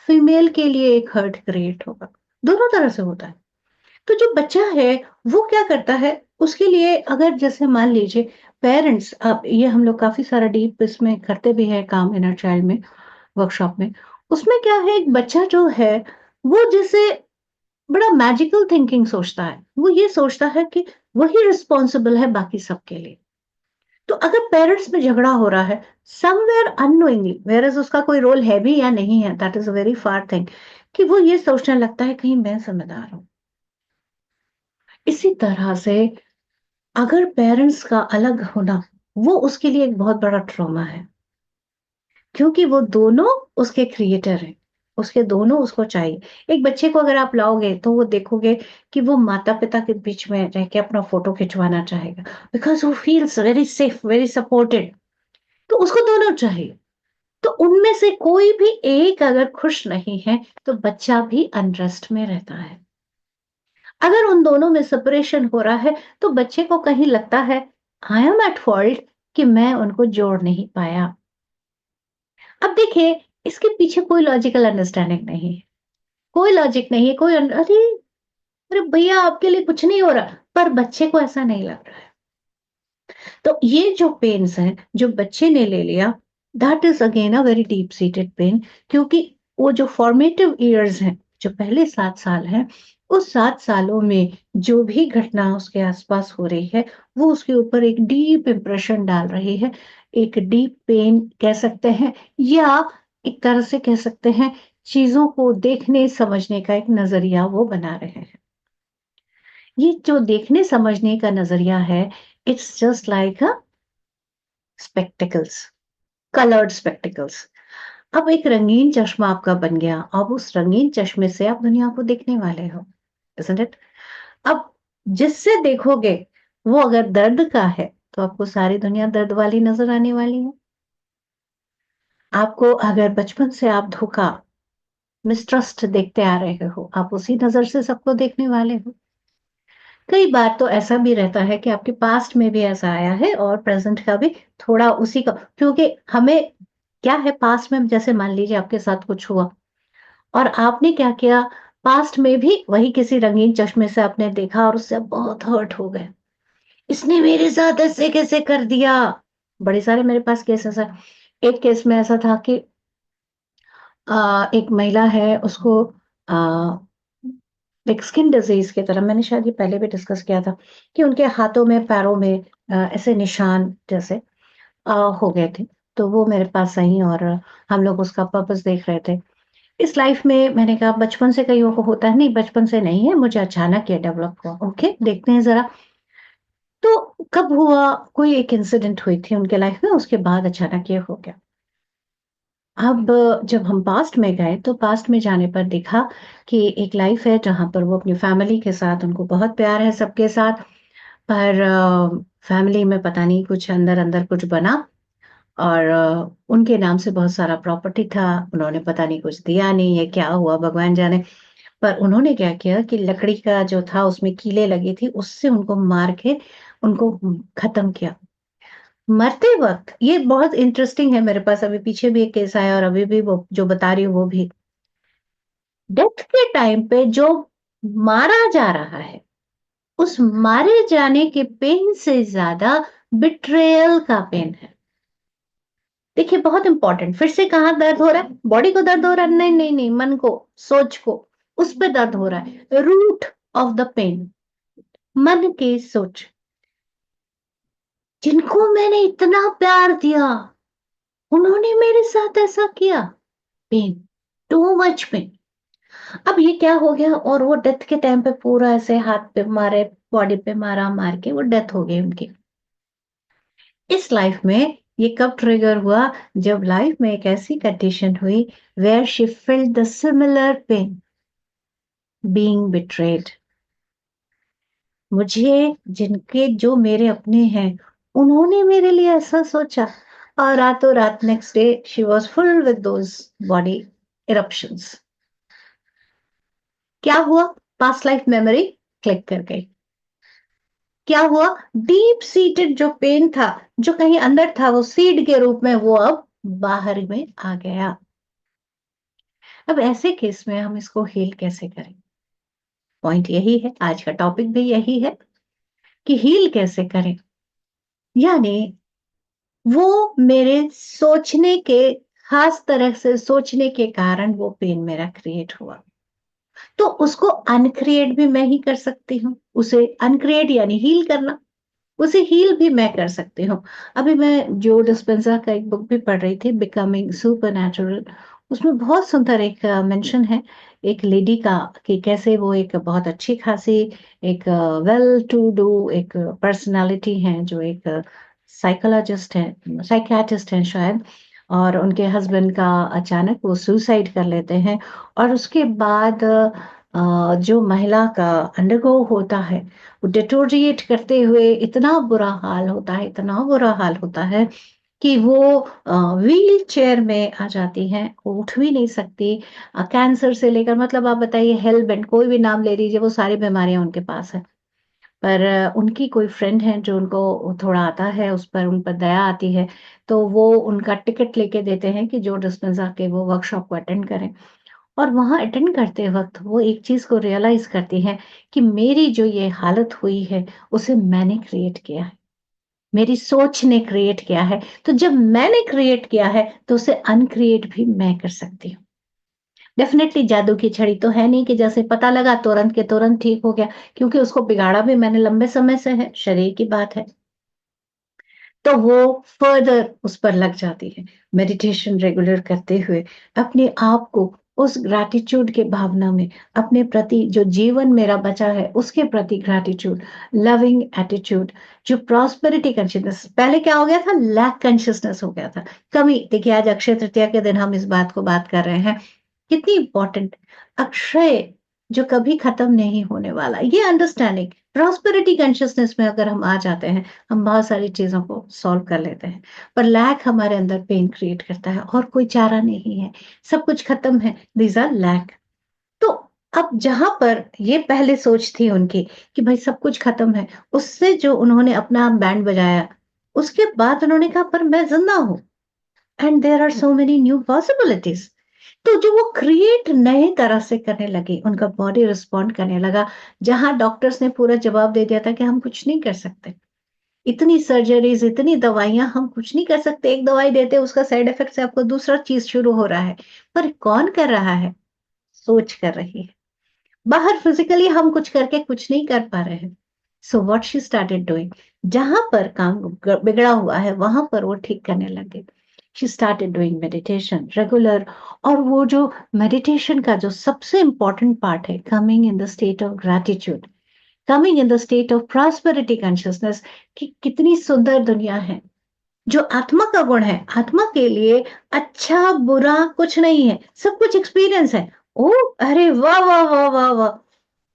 फीमेल के लिए एक हर्ट क्रिएट होगा। दोनों तरह से होता है। तो जो बच्चा है वो क्या करता है, उसके लिए अगर जैसे मान लीजिए पेरेंट्स, अब ये हम लोग काफ़ी सारा डीप इसमें करते भी हैं काम इनर चाइल्ड में, वर्कशॉप में। उसमें क्या है, एक बच्चा जो है वो जैसे बड़ा मैजिकल थिंकिंग सोचता है। वो ये सोचता है कि वही रिस्पॉन्सिबल है बाकी सबके लिए। तो अगर पेरेंट्स में झगड़ा हो रहा है समवेयर अननोइंगली, वेयरएज़ उसका कोई रोल है भी या नहीं है, that is a very far thing, कि वो ये सोचने लगता है कहीं मैं ज़िम्मेदार हूँ। इसी तरह से अगर पेरेंट्स का अलग होना, वो उसके लिए एक बहुत बड़ा ट्रॉमा है। क्योंकि वो दोनों उसके क्रिएटर हैं, उसके दोनों उसको चाहिए। एक बच्चे को अगर आप लाओगे तो वो देखोगे कि वो माता-पिता के बीच में रह के अपना फ़ोटो खिंचवाना चाहेगा, बिकॉज़ वो feels very safe, very supported. तो उसको दोनों चाहिए। तो उनमें से कोई भी एक अगर खुश नहीं है, तो बच्चा भी अनरेस्ट में रहता है। अगर उन दोनों में सेपरेशन हो रहा है, तो बच्चे को कहीं लगता है, आई एम एट फॉल्ट कि मैं उनको जोड़ नहीं पाया। अब देखिए, इसके पीछे कोई लॉजिकल अंडरस्टैंडिंग नहीं है। कोई लॉजिक नहीं है, अरे! अरे भैया आपके लिए कुछ नहीं हो रहा, पर बच्चे को ऐसा नहीं लग रहा है। तो ये जो पेन्स हैं, जो बच्चे ने ले लिया, that is again a very deep seated pain, क्योंकि वो जो फॉर्मेटिव इयर्स हैं, जो पहले 7 साल हैं, उस 7 सालों में जो भी घटना उसके आस-पास हो रही है, वो उसके ऊपर एक डीप इम्प्रेशन डाल रही है। एक डीप पेन कह सकते हैं या एक तरह से कह सकते हैं, चीज़ों को देखने समझने का एक नज़रिया वो बना रहे हैं। ये जो देखने समझने का नज़रिया है, it's just like a spectacles, coloured spectacles. अब एक रंगीन चश्मा आपका बन गया, अब उस रंगीन चश्मे से आप दुनिया को देखने वाले हो, इज़न्ट इट? अब जिससे देखोगे, वो अगर दर्द का है तो आपको सारी दुनिया दर्द वाली नजर आने वाली है। आपको अगर बचपन से आप धोखा, मिसट्रस्ट देखते आ रहे हो, आप उसी नजर से सबको देखने वाले हो। कई बार तो ऐसा भी रहता है कि आपके पास्ट में भी ऐसा आया है और प्रेजेंट का भी थोड़ा उसी का, क्योंकि हमें क्या है, पास्ट में जैसे मान लीजिए आपके साथ कुछ हुआ और आपने क्या किया, पास्ट में भी वही किसी रंगीन चश्मे से आपने देखा और उससे आप बहुत हर्ट हो गए। इसने मेरे साथ ऐसे कैसे कर दिया। बड़े सारे मेरे पास केसेस है। एक केस में ऐसा था कि एक महिला है, उसको एक स्किन डिजीज की तरह, मैंने शायद ये पहले भी डिस्कस किया था कि उनके हाथों में पैरों में ऐसे निशान जैसे हो गए थे। तो वो मेरे पास आई और हम लोग उसका पर्पस देख रहे थे। इस लाइफ में मैंने कहा बचपन से कईयों को होता है, नहीं बचपन से नहीं है, मुझे अचानक ये डेवलप हुआ। ओके, देखते हैं जरा। तो कब हुआ, कोई एक इंसिडेंट हुई थी उनके लाइफ में, उसके बाद अचानक ये हो गया। अब जब हम पास्ट में गए तो पास्ट में जाने पर देखा कि एक लाइफ है जहां पर वो अपनी फैमिली के साथ, उनको बहुत प्यार है सबके साथ, पर फैमिली में पता नहीं कुछ अंदर अंदर कुछ बना और उनके नाम से बहुत सारा प्रॉपर्टी था, उन्होंने पता नहीं कुछ दिया नहीं, ये क्या हुआ भगवान जाने। पर उन्होंने क्या किया कि लकड़ी का जो था उसमें कीलें लगी थी, उससे उनको मार के उनको खत्म किया। मरते वक़्त ये बहुत इंटरेस्टिंग है, मेरे पास अभी पीछे भी एक केस आया और अभी भी वो जो बता रही हूँ वो भी। डेथ के टाइम पे जो मारा जा रहा है, उस मारे जाने के पेन से ज़्यादा बिट्रेयल का पेन है। देखिए बहुत इंपॉर्टेंट, फिर से कहाँ दर्द हो रहा है? बॉडी को दर्द हो रहा है? नहीं, नहीं, नहीं, मन को, सोच को, उस पे दर्द हो रहा है। रूट ऑफ द पेन, मन की सोच। जिनको मैंने इतना प्यार दिया, उन्होंने मेरे साथ ऐसा किया। Pain, too much pain. अब ये क्या हो गया, और वो डेथ के टाइम पे पूरा ऐसे हाथ पे मारे, बॉडी पे मारा, मार के वो डेथ हो गई उनकी। इस लाइफ में ये कब ट्रिगर हुआ, जब लाइफ में एक ऐसी कंडीशन हुई where she felt the similar pain, being betrayed. मुझे, जिनके जो मेरे अपने हैं, उन्होंने मेरे लिए ऐसा सोचा और रातों रात next day she was full with those body eruptions. क्या हुआ, पास्ट लाइफ मेमोरी क्लिक कर गई। क्या हुआ, डीप सीटेड जो पेन था, जो कहीं अंदर था, वो सीड के रूप में वो अब बाहर में आ गया। अब ऐसे केस में हम इसको हील कैसे करें? पॉइंट यही है, आज का टॉपिक भी यही है कि हील कैसे करें। यानी वो मेरे सोचने के, खास तरह से सोचने के कारण वो पेन मेरा क्रिएट हुआ। तो उसको अनक्रिएट भी मैं ही कर सकती हूँ। उसे अनक्रिएट यानी हील करना, उसे हील भी मैं कर सकती हूँ। अभी मैं जो डिस्पेंजा का एक बुक भी पढ़ रही थी, बिकमिंग सुपरनैचुरल, उसमें बहुत सुंदर एक मेंशन है एक लेडी का, कि कैसे वो एक बहुत अच्छी खासी, एक वेल टू डू एक पर्सनालिटी है, जो एक साइकोलॉजिस्ट है, साइकियाट्रिस्ट है शायद, और उनके हस्बैंड का अचानक वो सुसाइड कर लेते हैं। और उसके बाद जो महिला का अंडरगो होता है, वो डिटोरिएट करते हुए इतना बुरा हाल होता है, इतना बुरा हाल होता है कि वो व्हील चेयर में आ जाती हैं, वो उठ भी नहीं सकती। कैंसर से लेकर, मतलब आप बताइए, हेल बेंट कोई भी नाम ले लीजिए, वो सारी बीमारियां उनके पास है। पर उनकी कोई फ्रेंड है जो उनको थोड़ा आता है, उस पर उन पर दया आती है, तो वो उनका टिकट लेके देते हैं कि जो डिस्पेंसा के वो वर्कशॉप को अटेंड करें। और वहाँ अटेंड करते वक़्त वो एक चीज़ को रियलाइज़ करती हैं कि मेरी जो ये हालत हुई है, उसे मैंने क्रिएट किया है। मेरी सोच ने क्रिएट किया है। तो जब मैंने क्रिएट किया है, तो उसे अनक्रिएट भी मैं कर सकती हूँ। डेफ़िनेटली जादू की छड़ी तो है नहीं कि जैसे पता लगा तुरंत के तुरंत ठीक हो गया, क्योंकि उसको बिगाड़ा भी मैंने लंबे समय से है, शरीर की बात है। तो वो फर्दर उस पर लग जाती है। मेडिटेशन रेगुलर करते हुए अपने आप को उस ग्रैटिट्यूड के भावना में, अपने प्रति जो जीवन मेरा बचा है उसके प्रति ग्रैटिट्यूड, लविंग एटीट्यूड, जो प्रॉस्पेरिटी कॉन्शियसनेस, पहले क्या हो गया था, लैक कॉन्शियसनेस हो गया था, कमी। देखिए आज अक्षय तृतीया के दिन हम इस बात को बात कर रहे हैं, कितनी इंपॉर्टेंट। अक्षय जो कभी खत्म नहीं होने वाला, ये अंडरस्टैंडिंग प्रॉस्पेरिटी कॉन्शियसनेस में अगर हम आ जाते हैं, हम बहुत सारी चीज़ों को सॉल्व कर लेते हैं। पर लैक हमारे अंदर पेन क्रिएट करता है और कोई चारा नहीं है, सब कुछ खत्म है, दीज़ आर लैक। तो अब जहाँ पर ये पहले सोच थी उनकी कि भाई सब कुछ खत्म है, उससे जो उन्होंने अपना बैंड बजाया, उसके बाद उन्होंने कहा पर मैं ज़िंदा हूँ and there are so many new possibilities. तो जो वो क्रिएट नए तरह से करने लगे, उनका बॉडी रिस्पॉन्ड करने लगा, जहाँ डॉक्टर्स ने पूरा जवाब दे दिया था कि हम कुछ नहीं कर सकते। इतनी सर्जरीज़, इतनी दवाइयाँ, हम कुछ नहीं कर सकते। एक दवाई देते हैं, उसका साइड इफेक्ट से आपको दूसरा चीज़ शुरू हो रहा है। पर कौन कर रहा है? सोच कर रही है। बाहर फिजिकली हम कुछ करके कुछ नहीं कर पा रहे हैं। So what she started doing, जहां पर काम बिगड़ा हुआ है वहां पर वो ठीक करने लगे। She started doing meditation regular. और वो जो मेडिटेशन का जो सबसे इंपॉर्टेंट पार्ट है, coming in the state of gratitude, coming in the state of prosperity consciousness, कि कितनी सुंदर दुनिया है। जो आत्मा का गुण है, आत्मा के लिए अच्छा बुरा कुछ नहीं है, सब कुछ एक्सपीरियंस है। ओ, अरे वाह वाह वाह वाह वाह,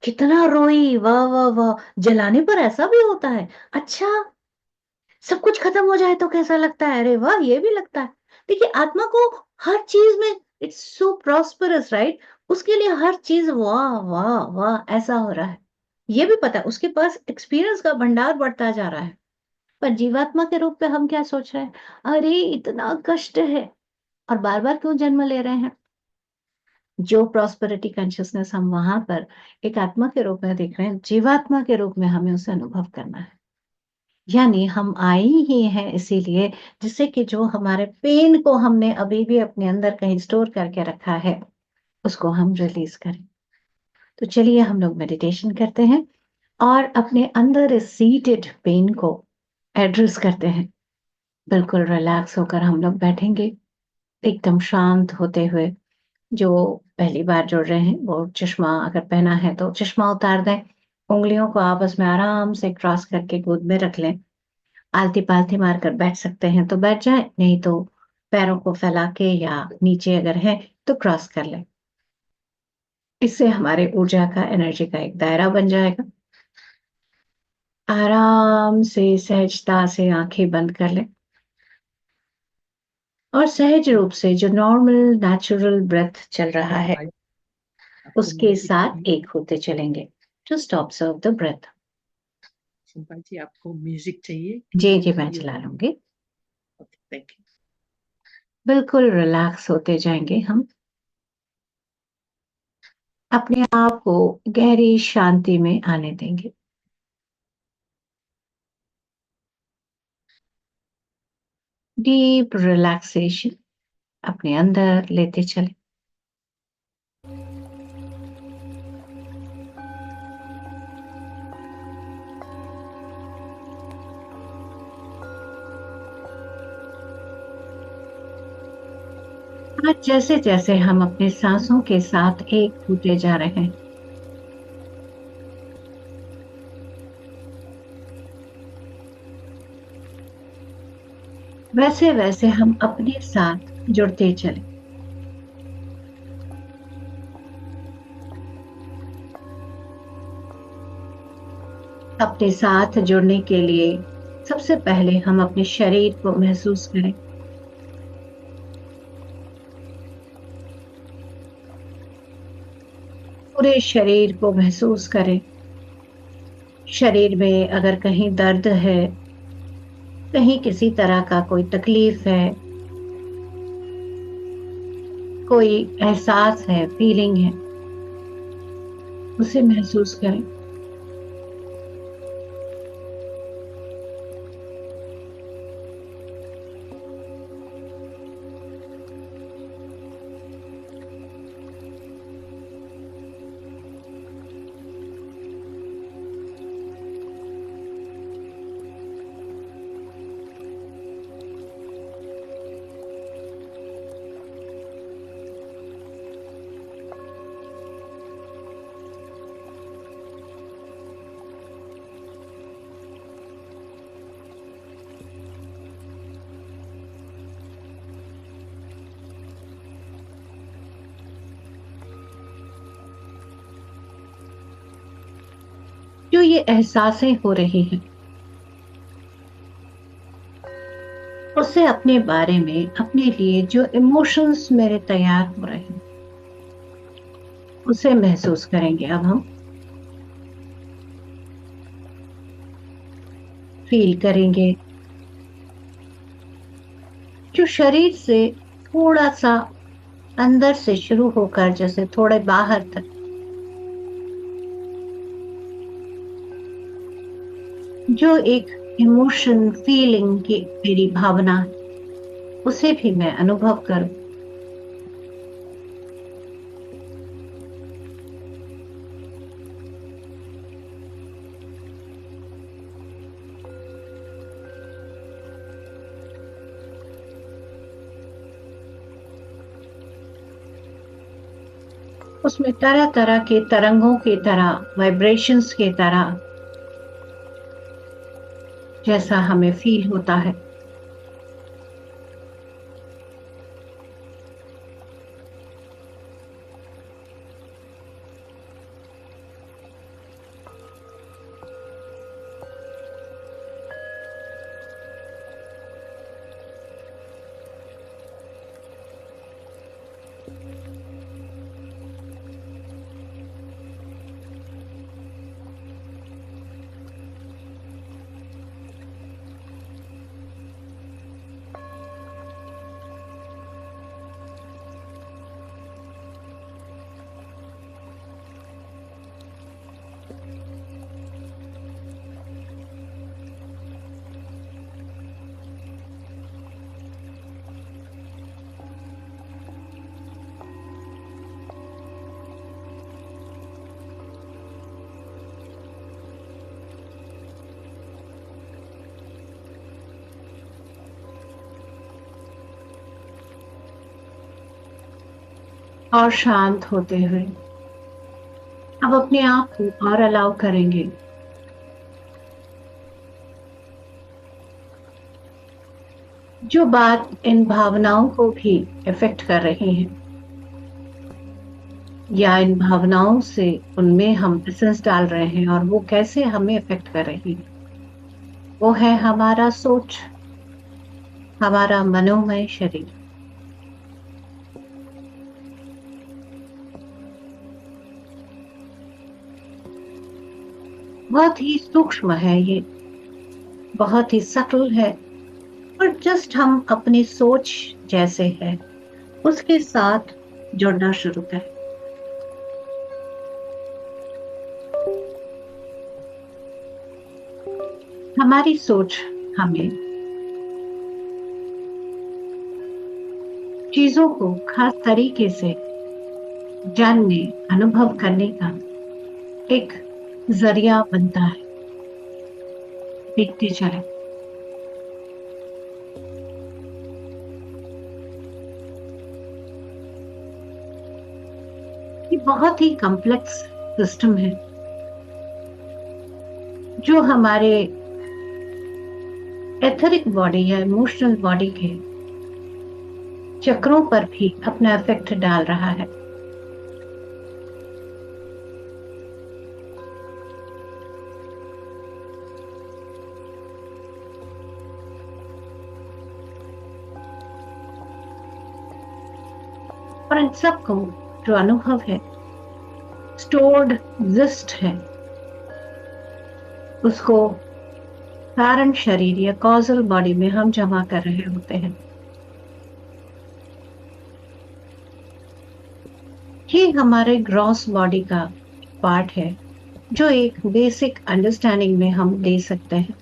कितना रोई, वाह वाह वाह, जलाने पर ऐसा भी होता है। अच्छा, सब कुछ खत्म हो जाए तो कैसा लगता है? अरे वाह, ये भी लगता है। देखिए, आत्मा को हर चीज में इट्स सो प्रॉस्परस, राइट? उसके लिए हर चीज वाह वाह वाह ऐसा हो रहा है। ये भी पता है उसके पास एक्सपीरियंस का भंडार बढ़ता जा रहा है। पर जीवात्मा के रूप में हम क्या सोच रहे हैं? अरे इतना कष्ट है, और बार बार क्यों जन्म ले रहे हैं? जो प्रॉस्पेरिटी कॉन्शियसनेस हम वहां पर एक आत्मा के रूप में देख रहे हैं, जीवात्मा के रूप में हमें उसे अनुभव करना है। यानी हम आए ही हैं इसीलिए, जिससे कि जो हमारे पेन को हमने अभी भी अपने अंदर कहीं स्टोर करके रखा है, उसको हम रिलीज करें। तो चलिए हम लोग मेडिटेशन करते हैं और अपने अंदर इस सीटेड पेन को एड्रेस करते हैं। बिल्कुल रिलैक्स होकर हम लोग बैठेंगे, एकदम शांत होते हुए। जो पहली बार जुड़ रहे हैं वो चश्मा अगर पहना है तो चश्मा उतार दें, उंगलियों को आपस में आराम से क्रॉस करके गोद में रख लें। आलती पालती मारकर बैठ सकते हैं तो बैठ जाएं, नहीं तो पैरों को फैला के या नीचे अगर है तो क्रॉस कर लें। इससे हमारे ऊर्जा का, एनर्जी का एक दायरा बन जाएगा। आराम से सहजता से आंखें बंद कर लें और सहज रूप से जो नॉर्मल नेचुरल ब्रेथ चल रहा है भाई, आपको उसके म्यूजिक साथ चाहिए? एक होते चलेंगे। Just observe the breath. Simple जी, आपको म्यूजिक चाहिए जी कि जी, मैं ये? चला लूंगी। Okay, thank you. बिल्कुल रिलैक्स होते जाएंगे हम, अपने आप को गहरी शांति में आने देंगे। डीप रिलैक्सेशन अपने अंदर लेते चले। आज जैसे जैसे हम अपने सांसों के साथ एक होते जा रहे हैं, वैसे वैसे हम अपने साथ जुड़ते चले। अपने साथ जुड़ने के लिए सबसे पहले हम अपने शरीर को महसूस करें। पूरे शरीर को महसूस करें। शरीर में अगर कहीं दर्द है, कहीं किसी तरह का कोई तकलीफ है, कोई एहसास है, फीलिंग है, उसे महसूस करें। जो ये एहसासें हो रही हैं, उससे अपने बारे में, अपने लिए जो इमोशंस मेरे तैयार हो रहे हैं, उसे महसूस करेंगे अब हम। फील करेंगे जो शरीर से थोड़ा सा अंदर से शुरू होकर जैसे थोड़े बाहर तक जो एक इमोशन फीलिंग की मेरी भावना है, उसे भी मैं अनुभव करूं। उसमें तरह तरह के तरंगों की तरह, वाइब्रेशंस की तरह जैसा हमें फील होता है। और शांत होते हुए अब अपने आप को और अलाउ करेंगे जो बात इन भावनाओं को भी इफेक्ट कर रही है, या इन भावनाओं से उनमें हम एसेंस डाल रहे हैं और वो कैसे हमें इफेक्ट कर रही है, वो है हमारा सोच, हमारा मनोमय शरीर। बहुत ही सूक्ष्म है ये, बहुत ही सटल है, और जस्ट हम अपनी सोच जैसे है उसके साथ जुड़ना शुरू करें। हमारी सोच हमें चीजों को खास तरीके से जानने, अनुभव करने का एक जरिया बनता है। देखते चले। ये बहुत ही कॉम्प्लेक्स सिस्टम है जो हमारे एथरिक बॉडी या इमोशनल बॉडी के चक्रों पर भी अपना इफेक्ट डाल रहा है। और इन सबको जो अनुभव है, स्टोर्ड जिस्ट है, उसको कारण शरीर या कॉजल बॉडी में हम जमा कर रहे होते हैं। ये हमारे ग्रॉस बॉडी का पार्ट है जो एक बेसिक अंडरस्टैंडिंग में हम दे सकते हैं।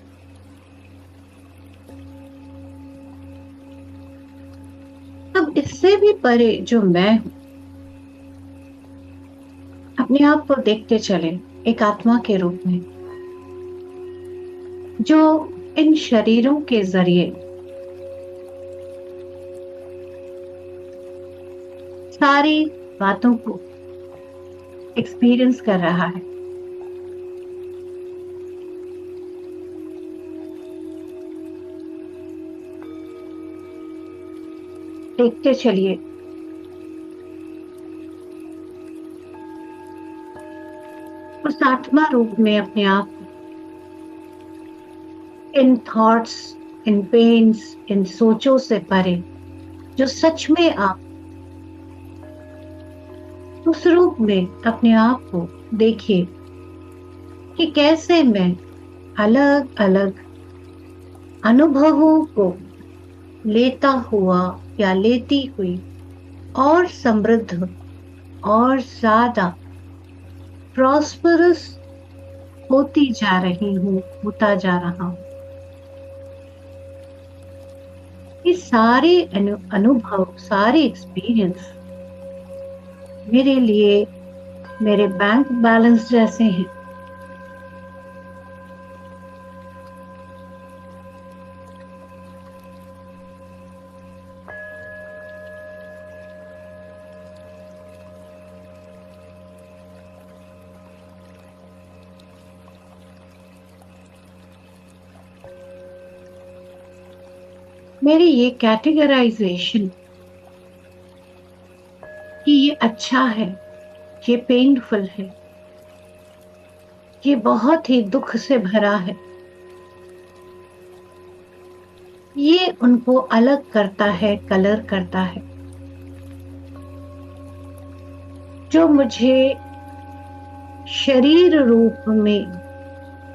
अब इससे भी परे जो मैं हूं, अपने आप को देखते चले एक आत्मा के रूप में जो इन शरीरों के जरिए सारी बातों को एक्सपीरियंस कर रहा है। देखते चलिए उस आत्मा रूप में अपने आप इन थॉट्स, इन पेन्स, इन सोचों से परे जो सच में आप उस रूप में अपने आप को देखिए कि कैसे मैं अलग अलग अनुभवों को लेता हुआ या लेती हुई और समृद्ध और ज्यादा प्रॉस्परस होती जा रही हूँ, होता जा रहा हूँ। ये सारे अनुभव, सारे एक्सपीरियंस मेरे लिए मेरे बैंक बैलेंस जैसे हैं। मेरी ये कैटेगराइजेशन कि ये अच्छा है, ये पेनफुल है, ये बहुत ही दुख से भरा है, ये उनको अलग करता है, कलर करता है। जो मुझे शरीर रूप में,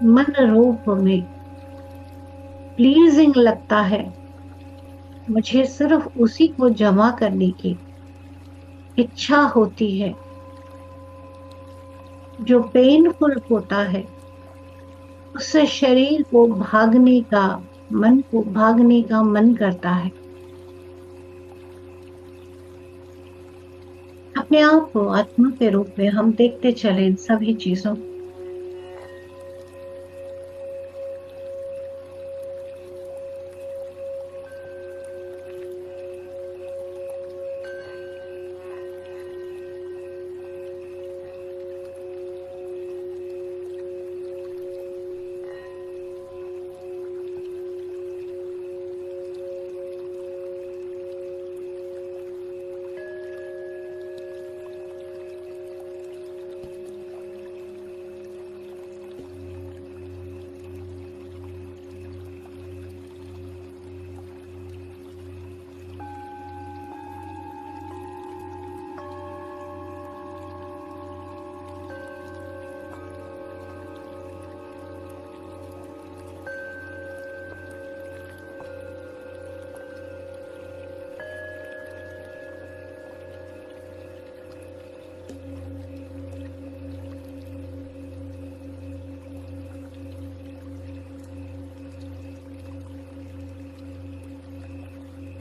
मन रूप में प्लीजिंग लगता है, मुझे सिर्फ उसी को जमा करने की इच्छा होती है। जो पेनफुल होता है उससे शरीर को भागने का, मन को भागने का मन करता है। अपने आप को आत्मा के रूप में हम देखते चले इन सभी चीजों को।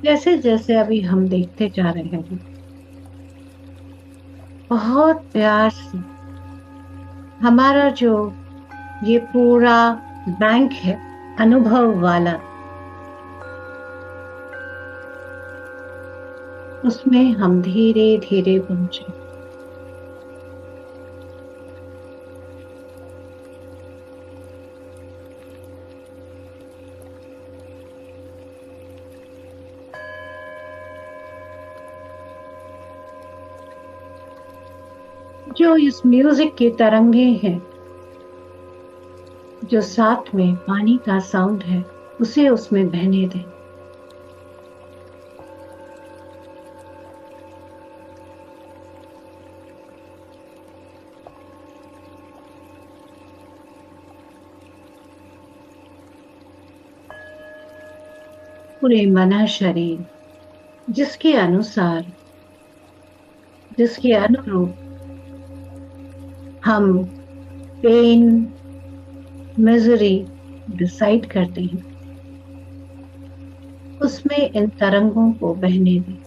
जैसे जैसे अभी हम देखते जा रहे हैं, बहुत प्यार से हमारा जो ये पूरा बैंक है अनुभव वाला, उसमें हम धीरे धीरे पहुंचे। जो इस म्यूजिक की तरंगे हैं, जो साथ में पानी का साउंड है, उसे उसमें बहने दें। पूरे मन शरीर जिसके अनुसार, जिसके अनुरूप हम पेन, मिजरी डिसाइड करते हैं, उसमें इन तरंगों को बहने दें।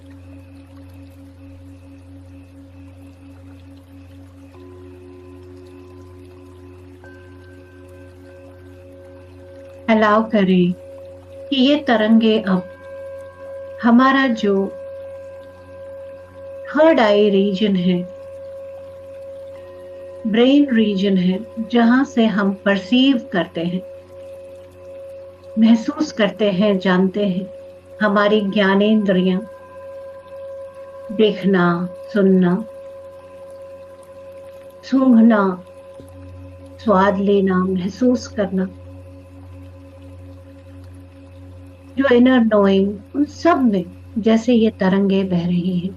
अलाउ करें कि ये तरंगे अब हमारा जो थर्ड आई रीजन है, ब्रेन रीजन है, जहां से हम परसीव करते हैं, महसूस करते हैं, जानते हैं, हमारी ज्ञानेंद्रियां, देखना, सुनना, सूंघना, स्वाद लेना, महसूस करना, जो इनर नोइंग, उन सब में जैसे ये तरंगे बह रही हैं।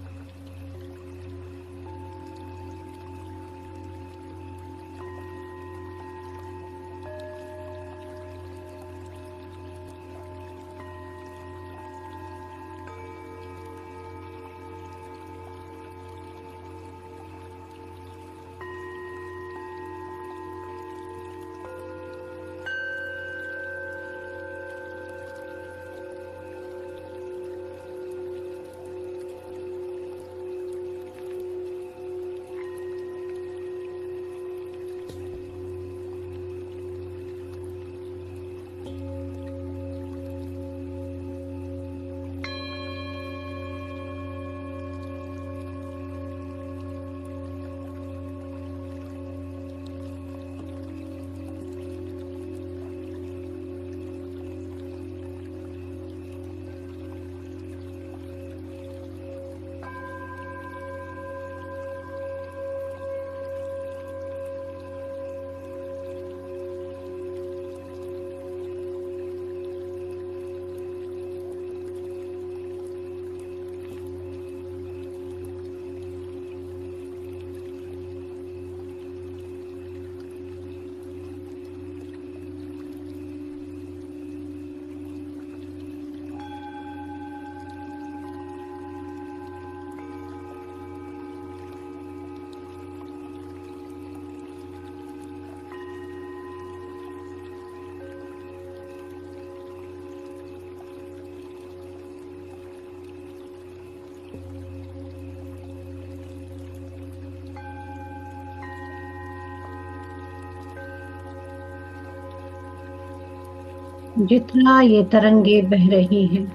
जितना ये तरंगे बह रही हैं,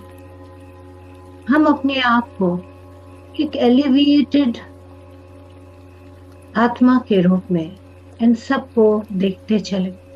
हम अपने आप को एक एलिवेटेड आत्मा के रूप में इन सबको देखते चले।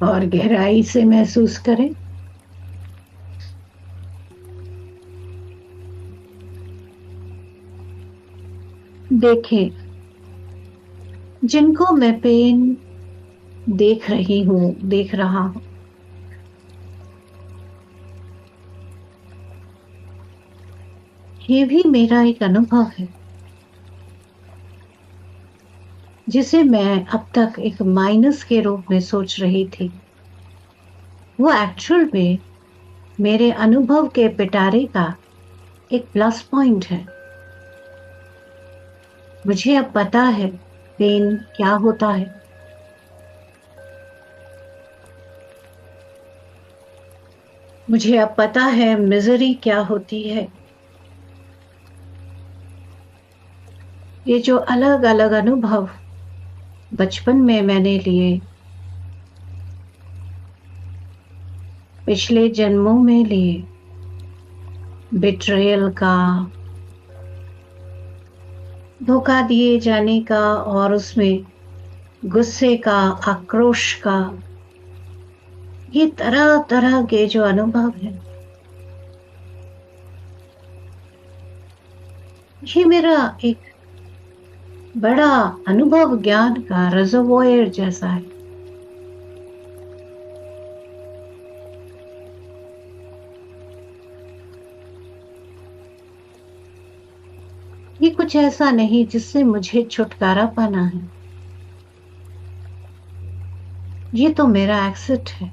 और गहराई से महसूस करें। देखें, जिनको मैं पेन देख रही हूं, देख रहा हूं, ये भी मेरा एक अनुभव है, जिसे मैं अब तक एक माइनस के रूप में सोच रही थी। वो एक्चुअल में मेरे अनुभव के पिटारे का एक प्लस पॉइंट है। मुझे अब पता है पेन क्या होता है। मुझे अब पता है मिजरी क्या होती है। ये जो अलग अलग अनुभव बचपन में मैंने लिए, पिछले जन्मों में लिए, बिट्रेयल का, धोखा दिए जाने का और उसमें गुस्से का, आक्रोश का, ये तरह तरह के जो अनुभव हैं, ये मेरा एक बड़ा अनुभव ज्ञान का रिजर्वोयर जैसा है। ये कुछ ऐसा नहीं जिससे मुझे छुटकारा पाना है। ये तो मेरा एक्सिट है।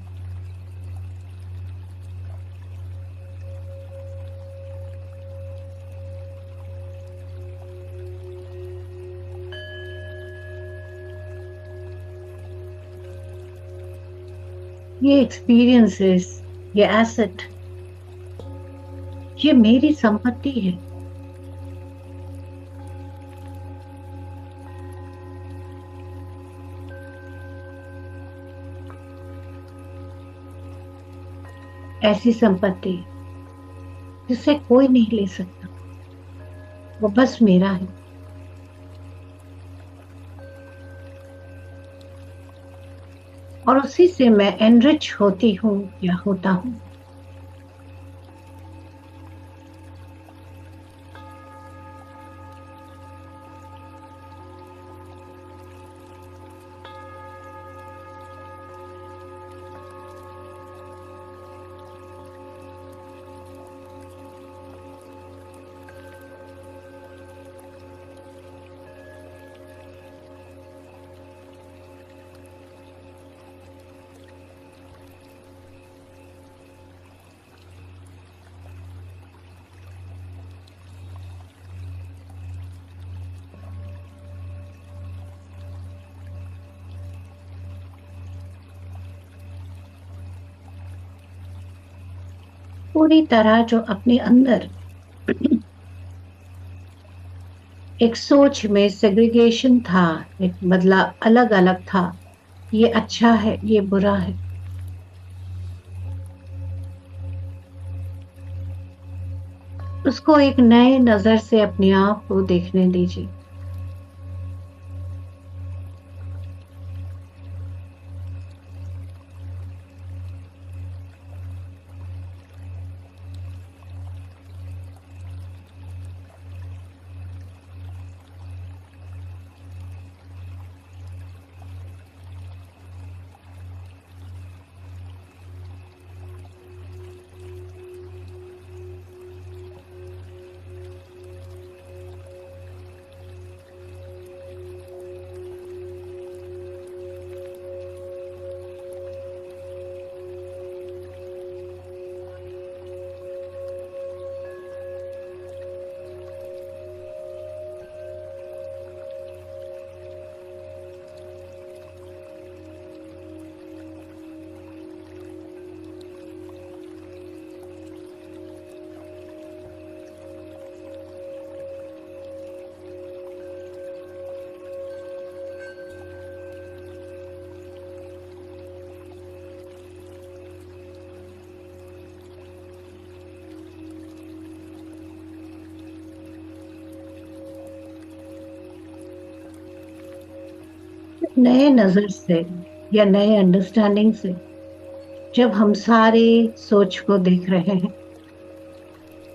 ये एक्सपीरियंसेस, ये एसेट, ये मेरी संपत्ति है। ऐसी संपत्ति जिसे कोई नहीं ले सकता, वो बस मेरा है। और उसी से मैं एनरिच होती हूँ या होता हूँ। पूरी तरह जो अपने अंदर एक सोच में सेग्रीगेशन था, एक बदला अलग अलग था, ये अच्छा है, ये बुरा है, उसको एक नए नजर से अपने आप को देखने दीजिए। नए नजर से या नए अंडरस्टैंडिंग से जब हम सारे सोच को देख रहे हैं,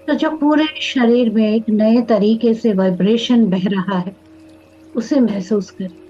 तो जो पूरे शरीर में एक नए तरीके से वाइब्रेशन बह रहा है, उसे महसूस करें।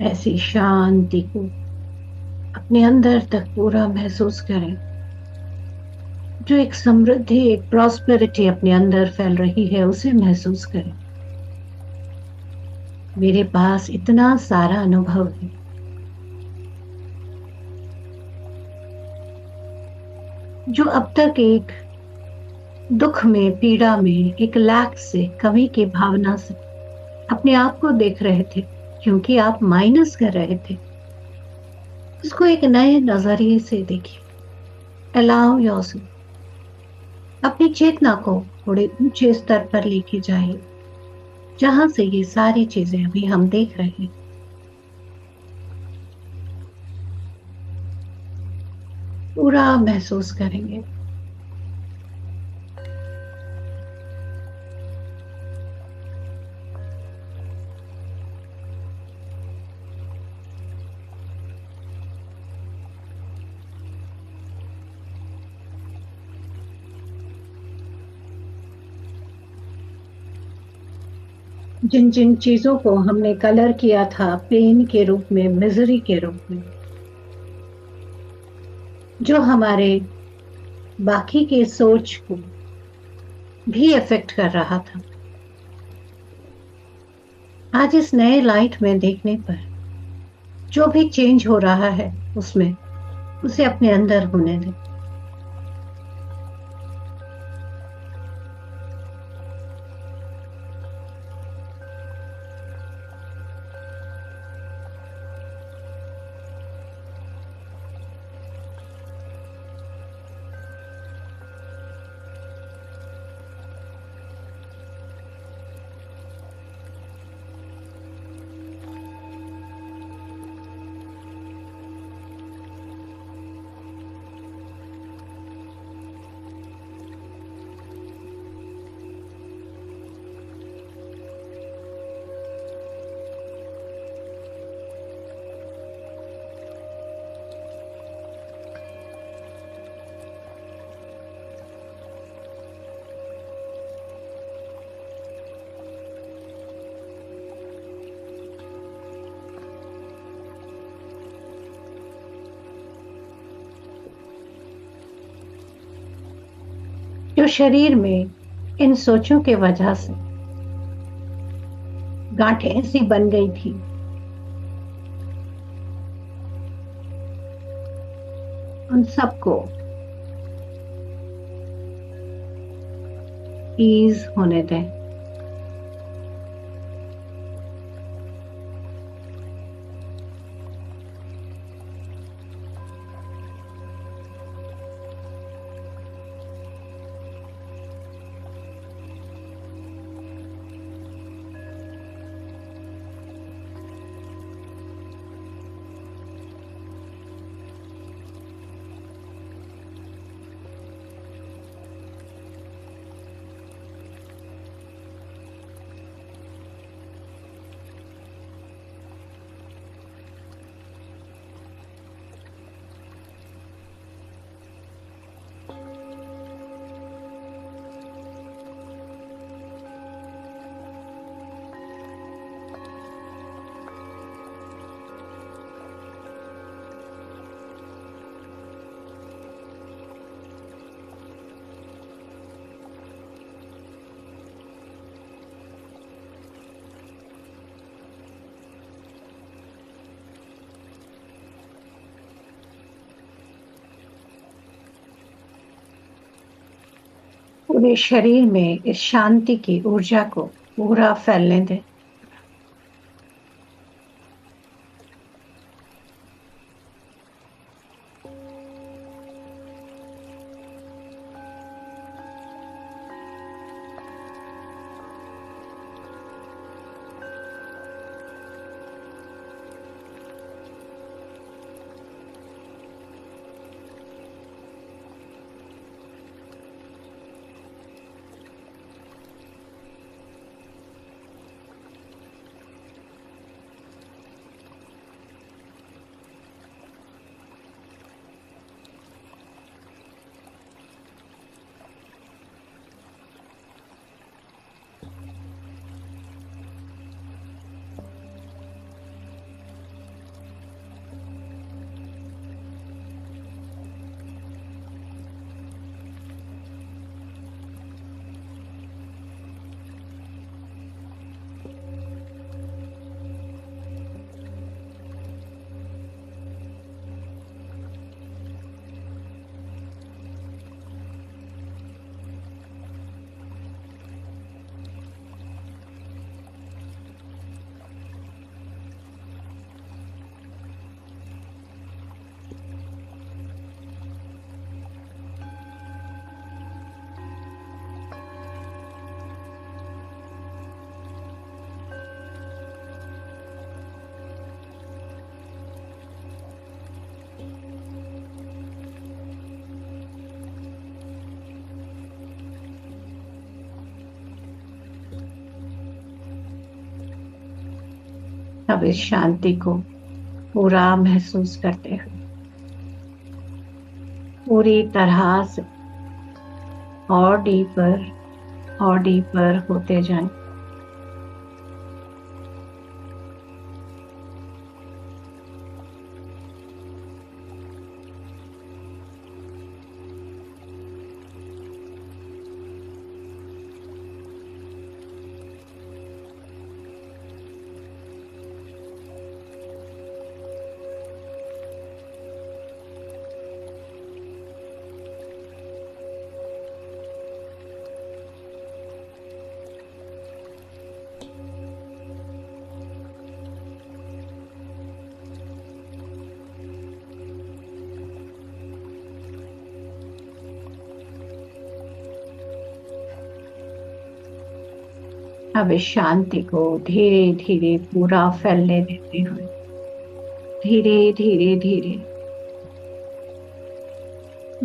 ऐसी शांति को अपने अंदर तक पूरा महसूस करें, जो एक समृद्धि, एक प्रॉस्पेरिटी अपने अंदर फैल रही है, उसे महसूस करें। मेरे पास इतना सारा अनुभव है, जो अब तक एक दुख में, पीड़ा में, एक लैक से, कमी की भावना से अपने आप को देख रहे थे, क्योंकि आप माइनस कर रहे थे। उसको एक नए नजरिए से देखिए। अलाउ योरसेल्फ, अपनी चेतना को थोड़े ऊंचे स्तर पर लेके जाइए, जहां से ये सारी चीजें अभी हम देख रहे हैं पूरा महसूस करेंगे। जिन जिन चीजों को हमने कलर किया था पेन के रूप में, मिजरी के रूप में, जो हमारे बाकी के सोच को भी अफेक्ट कर रहा था, आज इस नए लाइट में देखने पर जो भी चेंज हो रहा है उसमें, उसे अपने अंदर होने दें। जो शरीर में इन सोचों के वजह से गांठें ऐसी बन गई थी, उन सबको ईज होने दें। पूरे शरीर में इस शांति की ऊर्जा को पूरा फैलने दें। अब इस शांति को पूरा महसूस करते हुए पूरी तरह से और डीपर होते जाएं। अब इस शांति को धीरे धीरे पूरा फैलने देते हुए धीरे धीरे धीरे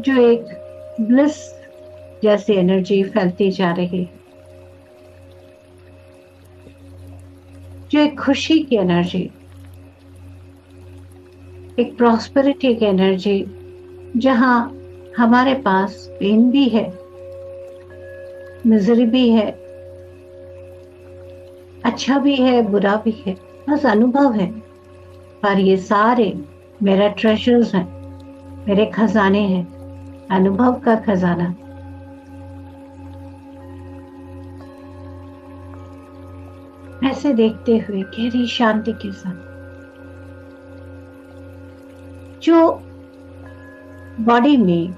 जो एक ब्लिस जैसी एनर्जी फैलती जा रही है, जो एक खुशी की एनर्जी, एक प्रॉस्पेरिटी की एनर्जी, जहां हमारे पास पेन भी है, मिजरी भी है, अच्छा भी है, बुरा भी है, बस अनुभव है। पर ये सारे मेरा ट्रेजर्स हैं, मेरे खजाने हैं, अनुभव का खजाना। ऐसे देखते हुए गहरी शांति के साथ जो बॉडी में,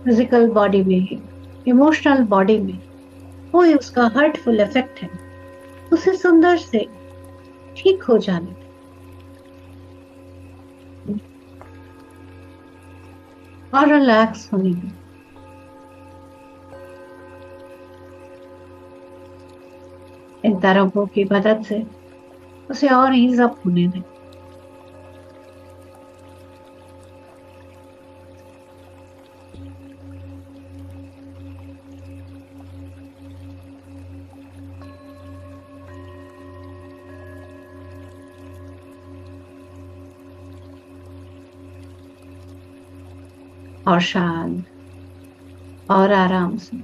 फिजिकल बॉडी में, इमोशनल बॉडी में कोई उसका हर्टफुल इफेक्ट है, उसे सुंदर से ठीक हो जाने और रिलैक्स होने दें। इन तरंगों की मदद से उसे और ईज अप होने दें। और शांत और आराम से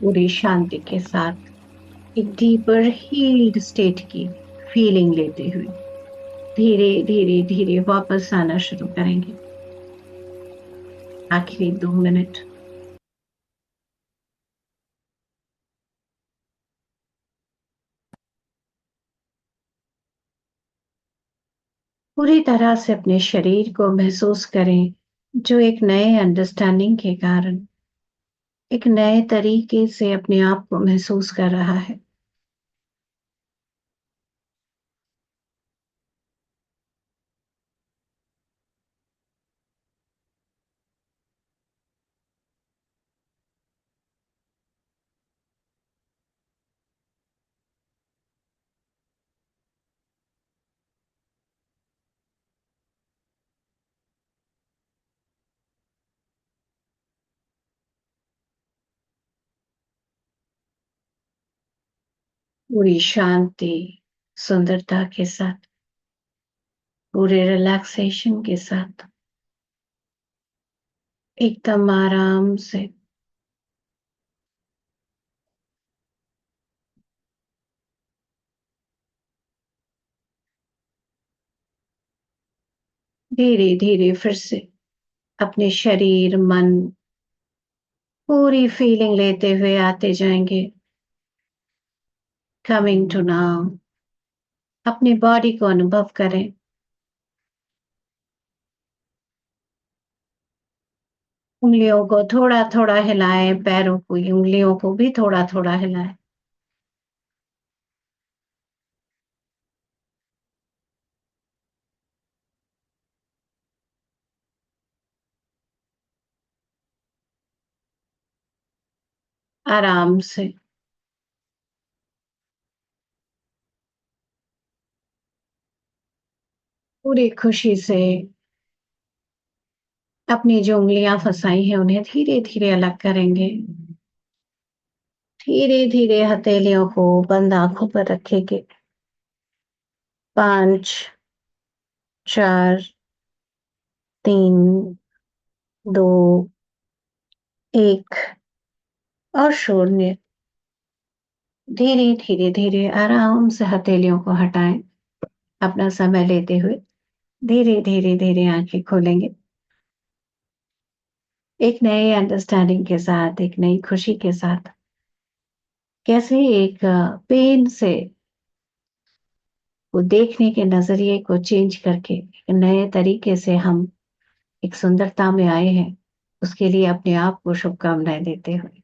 पूरी शांति के साथ एक डीपर हील्ड स्टेट की फीलिंग लेते हुए धीरे धीरे धीरे वापस आना शुरू करेंगे। आखिरी 2 मिनट। पूरी तरह से अपने शरीर को महसूस करें, जो एक नए अंडरस्टैंडिंग के कारण एक नए तरीके से अपने आप को महसूस कर रहा है। पूरी शांति, सुंदरता के साथ, पूरे रिलैक्सेशन के साथ एकदम आराम से धीरे-धीरे फिर से अपने शरीर, मन, पूरी फीलिंग लेते हुए आते जाएँगे। कमिंग टू नाउ, अपनी बॉडी को अनुभव करें। उँगलियों को थोड़ा-थोड़ा हिलाएँ, पैरों की उँगलियों को भी थोड़ा-थोड़ा हिलाएँ। आराम से। पूरी खुशी से अपनी जो उँगलियाँ फँसाई हैं, उन्हें धीरे-धीरे अलग करेंगे। धीरे-धीरे हथेलियों को बंद आँखों पर रखेंगे। 5, 4, 3, 2, 1 और 0। धीरे, धीरे, धीरे आराम से हथेलियों को हटाएँ, अपना समय लेते हुए। धीरे, धीरे, धीरे आँखें खोलेंगे। एक नए अंडरस्टैंडिंग के साथ, एक नई खुशी के साथ। कैसे एक पेन से वो देखने के नज़रिए को चेंज करके एक नए तरीके से हम एक सुंदरता में आए हैं, उसके लिए अपने आप को शुभकामनाएँ देते हुए।